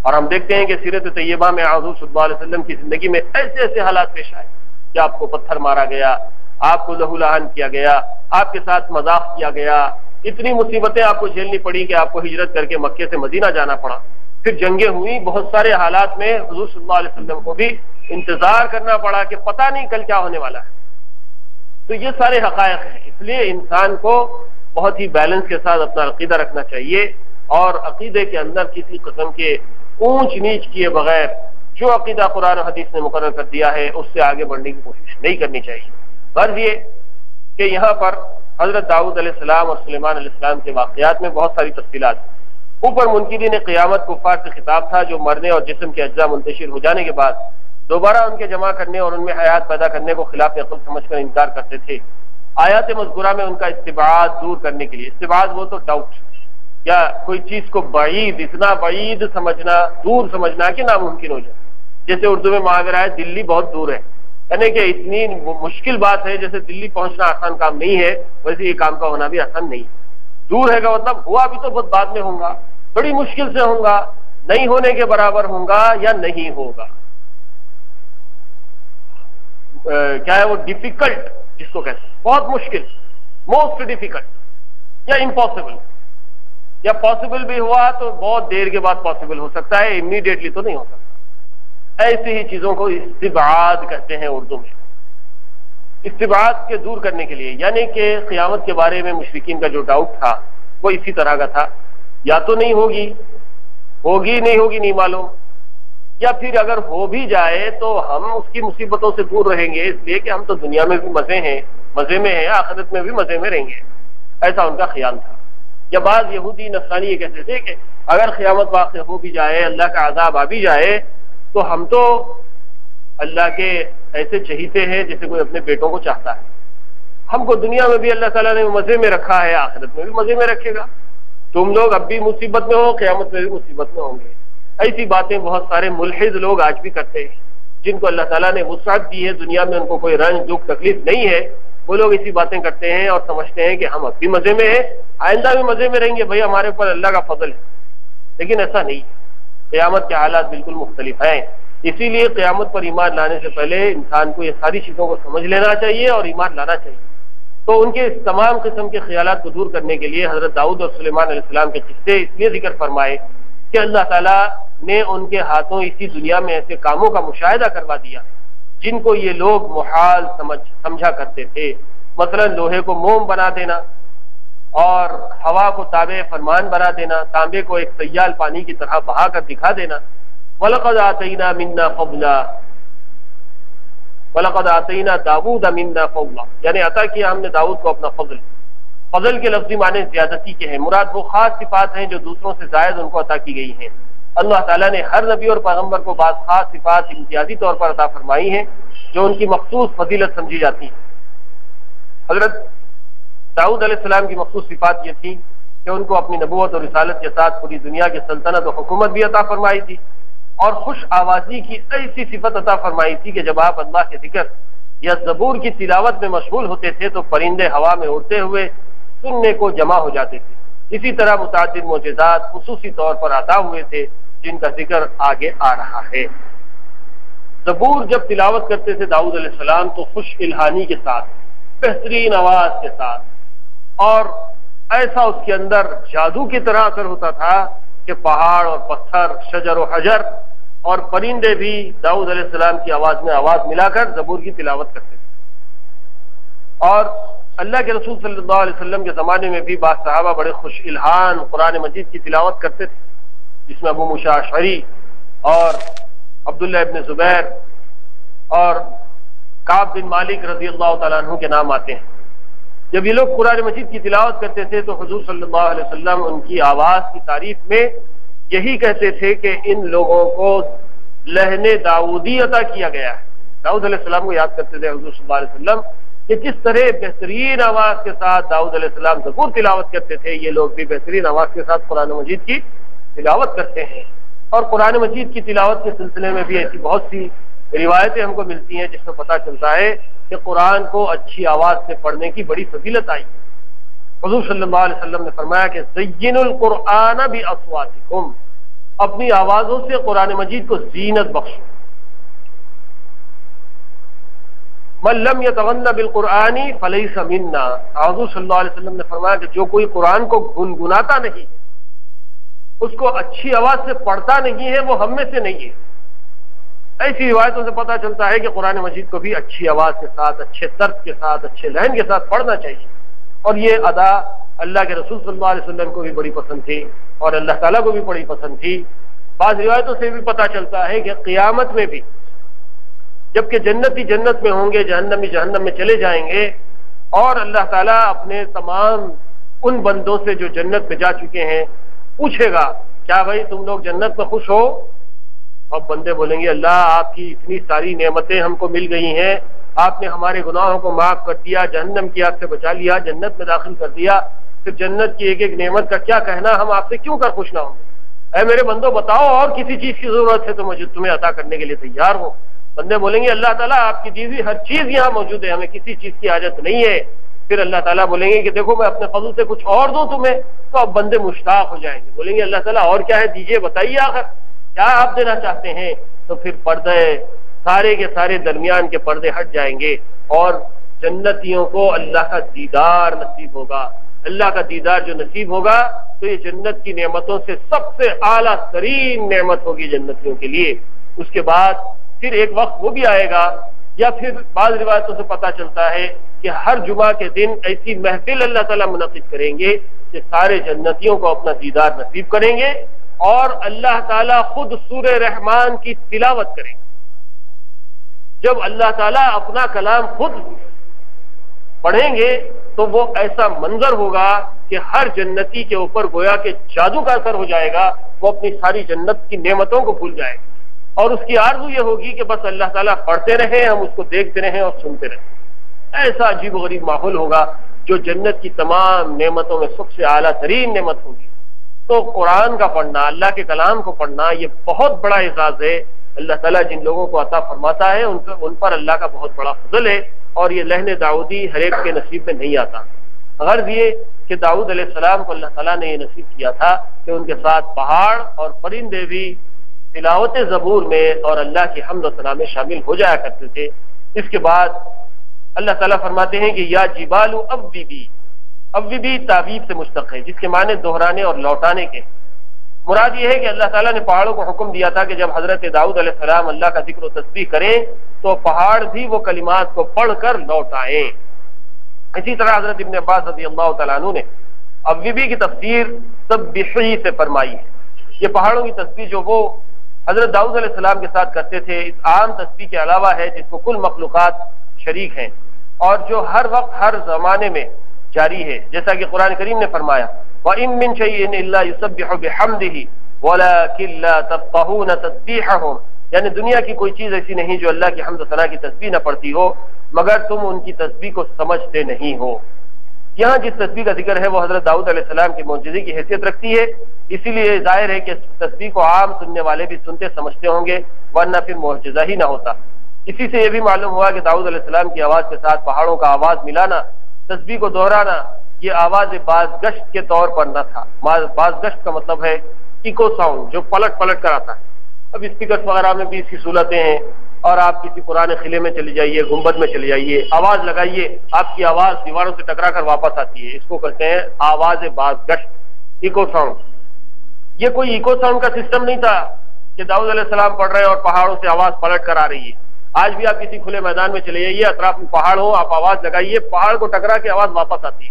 اور ہم دیکھتے ہیں کہ سیرت طیبہ میں حضور صلی اللہ علیہ وسلم کی زندگی میں ایسے ایسے حالات پیش آئے کہ آپ کو پتھر مارا گیا، آپ کو لہو لہان کیا گیا، آپ کے ساتھ مذاق کیا گیا، اتنی مصیبتیں آپ کو جھیلنی پڑی کہ آپ کو ہجرت کر کے مکے سے مدینہ جانا پڑا، پھر جنگیں ہوئی، بہت سارے حالات میں حضور صلی اللہ علیہ وسلم کو بھی انتظار کرنا پڑا کہ پتہ نہیں کل کیا ہونے والا ہے۔ تو یہ سارے حقائق ہیں، اس لیے انسان کو بہت ہی بیلنس کے ساتھ اپنا عقیدہ رکھنا چاہیے اور عقیدے کے اندر کسی قسم کے اونچ نیچ کیے بغیر جو عقیدہ قرآن و حدیث نے مقرر کر دیا ہے اس سے آگے بڑھنے کی کوشش نہیں کرنی چاہیے۔ غرض یہ کہ یہاں پر حضرت داؤد علیہ السلام اور سلیمان علیہ السلام کے واقعات میں بہت ساری تفصیلات ہیں۔ اوپر منکرین قیامت کفار سے خطاب تھا جو مرنے اور جسم کے اجزاء منتشر ہو جانے کے بعد دوبارہ ان کے جمع کرنے اور ان میں حیات پیدا کرنے کو خلاف عقل سمجھ کر انکار کرتے تھے۔ آیات مذکورہ میں ان کا استبعاد دور کرنے کے لیے، استبعاد وہ تو ڈاؤٹ یا کوئی چیز کو بعید، اتنا بعید سمجھنا، دور سمجھنا کہ ناممکن ہو جائے، جیسے اردو میں محاورہ ہے دلی بہت دور ہے، یعنی کہ اتنی مشکل بات ہے جیسے دلی پہنچنا آسان کام نہیں ہے ویسے یہ کام کا ہونا بھی آسان نہیں ہے۔ دور ہے کا مطلب ہوا بھی تو بہت بعد میں ہوگا، بڑی مشکل سے ہوگا، نہیں ہونے کے برابر ہوگا یا نہیں ہوگا، کیا ہے وہ ڈیفیکلٹ جس کو کہتے ہیں، بہت مشکل، موسٹ ڈیفیکلٹ یا امپاسبل، یا پاسبل بھی ہوا تو بہت دیر کے بعد پاسبل ہو سکتا ہے، امیڈیٹلی تو نہیں ہو سکتا۔ ایسی ہی چیزوں کو استبعاد کہتے ہیں اردو میں۔ استبعاد کے دور کرنے کے لیے، یعنی کہ قیامت کے بارے میں مشرکین کا جو ڈاؤٹ تھا وہ اسی طرح کا تھا، یا تو نہیں ہوگی، ہوگی نہیں ہوگی نہیں معلوم، یا پھر اگر ہو بھی جائے تو ہم اس کی مصیبتوں سے دور رہیں گے اس لیے کہ ہم تو دنیا میں بھی مزے میں ہیں، آخرت میں بھی مزے میں رہیں گے، ایسا ان کا خیال تھا۔ یا بعض یہودی نصرانی یہ کہتے تھے کہ اگر قیامت واقع ہو بھی جائے، اللہ کا عذاب آ بھی جائے تو ہم تو اللہ کے ایسے چہیتے ہیں جیسے کوئی اپنے بیٹوں کو چاہتا ہے، ہم کو دنیا میں بھی اللہ تعالیٰ نے مزے میں رکھا ہے، آخرت میں بھی مزے میں رکھے گا، تم لوگ اب بھی مصیبت میں ہو، قیامت میں بھی مصیبت میں ہوں گے۔ ایسی باتیں بہت سارے ملحد لوگ آج بھی کرتے ہیں، جن کو اللہ تعالیٰ نے وسعت دی ہے، دنیا میں ان کو کوئی رنج دکھ تکلیف نہیں ہے، وہ لوگ ایسی باتیں کرتے ہیں اور سمجھتے ہیں کہ ہم اب بھی مزے میں ہیں، آئندہ بھی مزے میں رہیں گے، بھائی ہمارے اوپر اللہ کا فضل ہے، لیکن ایسا نہیں، قیامت کے حالات بالکل مختلف ہیں۔ اسی لیے قیامت پر ایمان لانے سے پہلے انسان کو یہ ساری چیزوں کو سمجھ لینا چاہیے اور ایمان لانا چاہیے۔ تو ان کے اس تمام قسم کے خیالات کو دور کرنے کے لیے حضرت داؤد اور سلیمان علیہ السلام کے قصے اس لیے ذکر فرمائے کہ اللہ تعالیٰ نے ان کے ہاتھوں اسی دنیا میں ایسے کاموں کا مشاہدہ کروا دیا جن کو یہ لوگ محال سمجھا کرتے تھے، مثلا لوہے کو موم بنا دینا اور ہوا کو تابع فرمان بنا دینا، تانبے کو ایک سیال پانی کی طرح بہا کر دکھا دینا۔ وَلَقَدْ آتَيْنَا مِنَّا فَضْلًا وَلَقَدْ آتَيْنَا دَاوُودَ مِنَّا فَضْلًا، یعنی عطا کیا ہم نے داؤد کو اپنا فضل۔ فضل کے لفظی معنی زیادتی کے ہیں، مراد وہ خاص صفات ہیں جو دوسروں سے زائد ان کو عطا کی گئی ہیں۔ اللہ تعالیٰ نے ہر نبی اور پیغمبر کو بعض خاص صفات امتیازی طور پر عطا فرمائی ہیں جو ان کی مخصوص فضیلت سمجھی جاتی ہیں۔ حضرت داؤد علیہ السلام کی مخصوص صفات یہ تھی کہ ان کو اپنی نبوت اور رسالت کے ساتھ پوری دنیا کی سلطنت و حکومت بھی عطا فرمائی تھی، اور خوش آوازی کی ایسی صفت عطا فرمائی تھی کہ جب آپ اللہ کے ذکر یا زبور کی تلاوت میں مشغول ہوتے تھے تو پرندے ہوا میں اڑتے ہوئے سننے کو جمع ہو جاتے تھے۔ اسی طرح متعدد معجزات خصوصی طور پر عطا ہوئے تھے جن کا ذکر آگے آ رہا ہے۔ زبور جب تلاوت کرتے تھے داؤد علیہ السلام تو خوش الہانی کے ساتھ، بہترین آواز کے ساتھ، اور ایسا اس کے اندر جادو کی طرح اثر ہوتا تھا کہ پہاڑ اور پتھر، شجر و حجر اور پرندے بھی داؤد علیہ السلام کی آواز میں آواز ملا کر زبور کی تلاوت کرتے تھے۔ اور اللہ کے رسول صلی اللہ علیہ وسلم کے زمانے میں بھی بعض صحابہ بڑے خوش الحان قرآن مجید کی تلاوت کرتے تھے، جس میں ابو موسیٰ اشعری اور عبداللہ ابن زبیر اور کعب بن مالک رضی اللہ تعالیٰ عنہ کے نام آتے ہیں۔ جب یہ لوگ قرآن مجید کی تلاوت کرتے تھے تو حضور صلی اللہ علیہ وسلم ان کی آواز کی تعریف میں یہی کہتے تھے کہ ان لوگوں کو لہن داؤدی عطا کیا گیا ہے۔ داؤد علیہ السلام کو یاد کرتے تھے حضور صلی اللہ علیہ وسلم کہ جس طرح بہترین آواز کے ساتھ داؤد علیہ السلام زبور تلاوت کرتے تھے، یہ لوگ بھی بہترین آواز کے ساتھ قرآن مجید کی تلاوت کرتے ہیں۔ اور قرآن مجید کی تلاوت کے سلسلے میں بھی ایسی بہت سی روایتیں ہم کو ملتی ہیں جس میں پتہ چلتا ہے کہ قرآن کو اچھی آواز سے پڑھنے کی بڑی فضیلت آئی۔ حضور صلی اللہ علیہ وسلم نے فرمایا کہ زینوا القرآن باصواتکم، اپنی آوازوں سے قرآن مجید کو زینت بخشو۔ من لم یتغن بالقرآن فلیس منا، حضور صلی اللہ علیہ وسلم نے فرمایا کہ جو کوئی قرآن کو گنگناتا نہیں ہے، اس کو اچھی آواز سے پڑھتا نہیں ہے، وہ ہم میں سے نہیں ہے۔ ایسی روایتوں سے پتہ چلتا ہے کہ قرآن مجید کو بھی اچھی آواز کے ساتھ، اچھے طرز کے ساتھ، اچھے لہن کے ساتھ پڑھنا چاہیے، اور یہ ادا اللہ کے رسول صلی اللہ علیہ وسلم کو بھی بڑی پسند تھی اور اللہ تعالیٰ کو بھی بڑی پسند تھی۔ بعض روایتوں سے بھی پتہ چلتا ہے کہ قیامت میں بھی جبکہ جنتی جنت میں ہوں گے، جہنمی جہنم میں چلے جائیں گے، اور اللہ تعالیٰ اپنے تمام ان بندوں سے جو جنت میں جا چکے ہیں پوچھے گا کیا بھائی تم لوگ جنت میں خوش ہو؟ اب بندے بولیں گے اللہ آپ کی اتنی ساری نعمتیں ہم کو مل گئی ہیں، آپ نے ہمارے گناہوں کو معاف کر دیا، جہنم کی آگ سے بچا لیا، جنت میں داخل کر دیا، پھر جنت کی ایک ایک نعمت کا کیا کہنا، ہم آپ سے کیوں کر خوش نہ ہوں گے؟ اے میرے بندو بتاؤ اور کسی چیز کی ضرورت ہے تو مجھے تمہیں عطا کرنے کے لیے تیار ہوں۔ بندے بولیں گے اللہ تعالیٰ آپ کی دی ہوئی ہر چیز یہاں موجود ہے، ہمیں کسی چیز کی حاجت نہیں ہے۔ پھر اللہ تعالیٰ بولیں گے کہ دیکھو میں اپنے فضل سے کچھ اور دوں تمہیں، تو اب بندے مشتاق ہو جائیں گے، بولیں گے اللہ تعالیٰ اور کیا ہے دیجیے، بتائیے آخر کیا آپ دینا چاہتے ہیں۔ تو پھر پردے سارے کے سارے درمیان کے پردے ہٹ جائیں گے اور جنتیوں کو اللہ کا دیدار نصیب ہوگا۔ اللہ کا دیدار جو نصیب ہوگا تو یہ جنت کی نعمتوں سے سب سے اعلیٰ ترین نعمت ہوگی جنتیوں کے لیے۔ اس کے بعد پھر ایک وقت وہ بھی آئے گا، یا پھر بعض روایتوں سے پتہ چلتا ہے کہ ہر جمعہ کے دن ایسی محفل اللہ تعالیٰ منعقد کریں گے کہ سارے جنتیوں کو اپنا دیدار نصیب کریں گے، اور اللہ تعالیٰ خود سورہ رحمان کی تلاوت کریں گے۔ جب اللہ تعالیٰ اپنا کلام خود پڑھیں گے تو وہ ایسا منظر ہوگا کہ ہر جنتی کے اوپر گویا کہ جادو کا اثر ہو جائے گا، وہ اپنی ساری جنت کی نعمتوں کو بھول جائے گا، اور اس کی آرزو یہ ہوگی کہ بس اللہ تعالیٰ پڑھتے رہیں، ہم اس کو دیکھتے رہیں اور سنتے رہیں۔ ایسا عجیب و غریب ماحول ہوگا جو جنت کی تمام نعمتوں میں سب سے اعلیٰ ترین نعمت ہوگی۔ تو قرآن کا پڑھنا، اللہ کے کلام کو پڑھنا، یہ بہت بڑا اعزاز ہے۔ اللہ تعالیٰ جن لوگوں کو عطا فرماتا ہے ان پر اللہ کا بہت بڑا فضل ہے، اور یہ لہن داؤدی ہر ایک کے نصیب میں نہیں آتا۔ غرض یہ کہ داؤد علیہ السلام کو اللہ تعالیٰ نے یہ نصیب کیا تھا کہ ان کے ساتھ پہاڑ اور پرندے بھی تلاوت زبور میں اور اللہ کی حمد و ثنا میں شامل ہو جایا کرتے تھے۔ اس کے بعد اللہ تعالیٰ فرماتے ہیں کہ یا جبال اوبی، اوبی تعبیب سے مشتق ہے، جس کے معنی دہرانے اور لوٹانے کے۔ مراد یہ ہے کہ اللہ تعالیٰ نے پہاڑوں کو حکم دیا تھا کہ جب حضرت داؤد علیہ السلام اللہ کا ذکر و تسبیح کریں تو پہاڑ بھی وہ کلمات کو پڑھ کر لوٹائیں۔ اسی طرح حضرت ابن عباس رضی اللہ تعالیٰ عنہ نے اوبی کی تفسیر سبحی سے فرمائی ہے۔ یہ پہاڑوں کی تسبیح جو وہ حضرت داؤد علیہ السلام کے ساتھ کرتے تھے، اس عام تسبیح کے علاوہ ہے جس کو کل مخلوقات شریک ہیں، اور جو ہر وقت ہر زمانے میں جاری ہے، جیسا کہ قرآن کریم نے فرمایا وَإِن مِّن شَيْءٍ إِلَّا يُسَبِّحُ بِحَمْدِهِ وَلَكِن لَّا تَفْقَهُونَ تَسْبِيحَهُمْ، یعنی دنیا کی کوئی چیز ایسی نہیں جو اللہ کی حمد و ثنا کی تسبیح نہ پڑتی ہو مگر تم ان کی تسبیح کو سمجھتے نہیں ہو۔ یہاں جس تسبیح کا ذکر ہے وہ حضرت داؤد علیہ السلام کے معجزے کی حیثیت رکھتی ہے، اسی لیے ظاہر ہے کہ تسبیح کو عام سننے والے بھی سنتے سمجھتے ہوں گے، ورنہ پھر معجزہ ہی نہ ہوتا۔ اسی سے یہ بھی معلوم ہوا کہ داؤد علیہ السلام کی آواز کے ساتھ پہاڑوں کا آواز ملانا، تسبیح کو دہرانا، یہ آواز بازگشت کے طور پر نہ تھا۔ بازگشت کا مطلب ہے ایکو ساؤنڈ، جو پلٹ پلٹ کر آتا ہے۔ اب اسپیکرز وغیرہ میں بھی اس کی سہولتیں ہیں، اور آپ کسی پرانے قلعے میں چلے جائیے، گنبد میں چلے جائیے، آواز لگائیے، آپ کی آواز دیواروں سے ٹکرا کر واپس آتی ہے۔ اس کو کہتے ہیں آواز بازگشت، ایکو ساؤنڈ۔ یہ کوئی ایکو ساؤنڈ کا سسٹم نہیں تھا کہ داؤد علیہ السلام پڑھ رہے ہیں اور پہاڑوں سے آواز پلٹ کر آ رہی ہے۔ آج بھی آپ کسی کھلے میدان میں چلے جائیے، اطراف میں پہاڑ ہو، آپ آواز لگائیے، پہاڑ کو ٹکرا کے آواز واپس آتی ہے،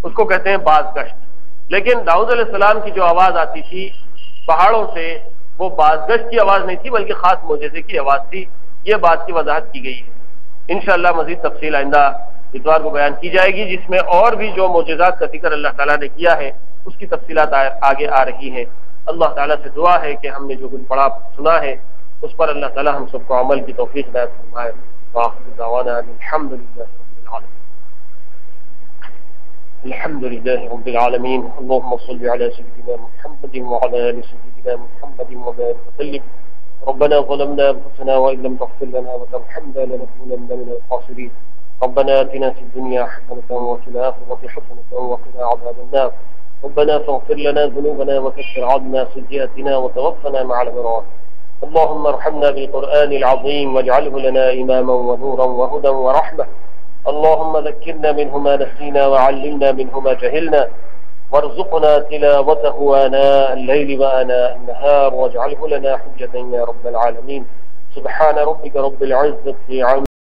اس کو کہتے ہیں باز گشت۔ لیکن داؤد علیہ السلام کی جو آواز آتی تھی پہاڑوں سے، وہ باز گشت کی آواز نہیں تھی بلکہ خاص معجزے کی آواز تھی۔ یہ بات کی وضاحت کی گئی ہے۔ انشاءاللہ مزید تفصیل آئندہ اتوار کو بیان کی جائے گی، جس میں اور بھی جو معجزات کا ذکر اللہ تعالیٰ نے کیا ہے اس کی تفصیلات آگے آ رہی ہیں۔ اللہ تعالیٰ سے دعا ہے کہ ہم نے جو کچھ پڑھا سنا ہے اس پر اللہ تعالیٰ ہم سب کو عمل کی توفیق عنایت فرمائے۔ وآخر دعوانا الحمد للہ رب العالمین۔ الحمد للہ رب العالمین۔ اللهم صل على سيدنا محمد وعلى آل سيدنا محمد وبارك وسلم۔ ربنا ظلمنا أنفسنا وإن لم تغفر لنا وترحمنا لنكونن من الخاسرين۔ ربنا آتنا في الدنيا حسنة وفي الآخرة حسنة وقنا عذاب النار۔ ربنا فاغفر لنا ذنوبنا وكفر عنا سيئاتنا وتوفنا مع الأبرار۔ اللهم ارحمنا بالقرآن العظيم واجعله لنا إماما ونورا وهدى ورحمة۔ اللهم ذكرنا منه ما نسينا وعلمنا منه ما جهلنا، وارزقنا تلاوته آناء الليل وآناء النهار، واجعله لنا حجة يا رب العالمين۔ سبحان ربك رب العزة عما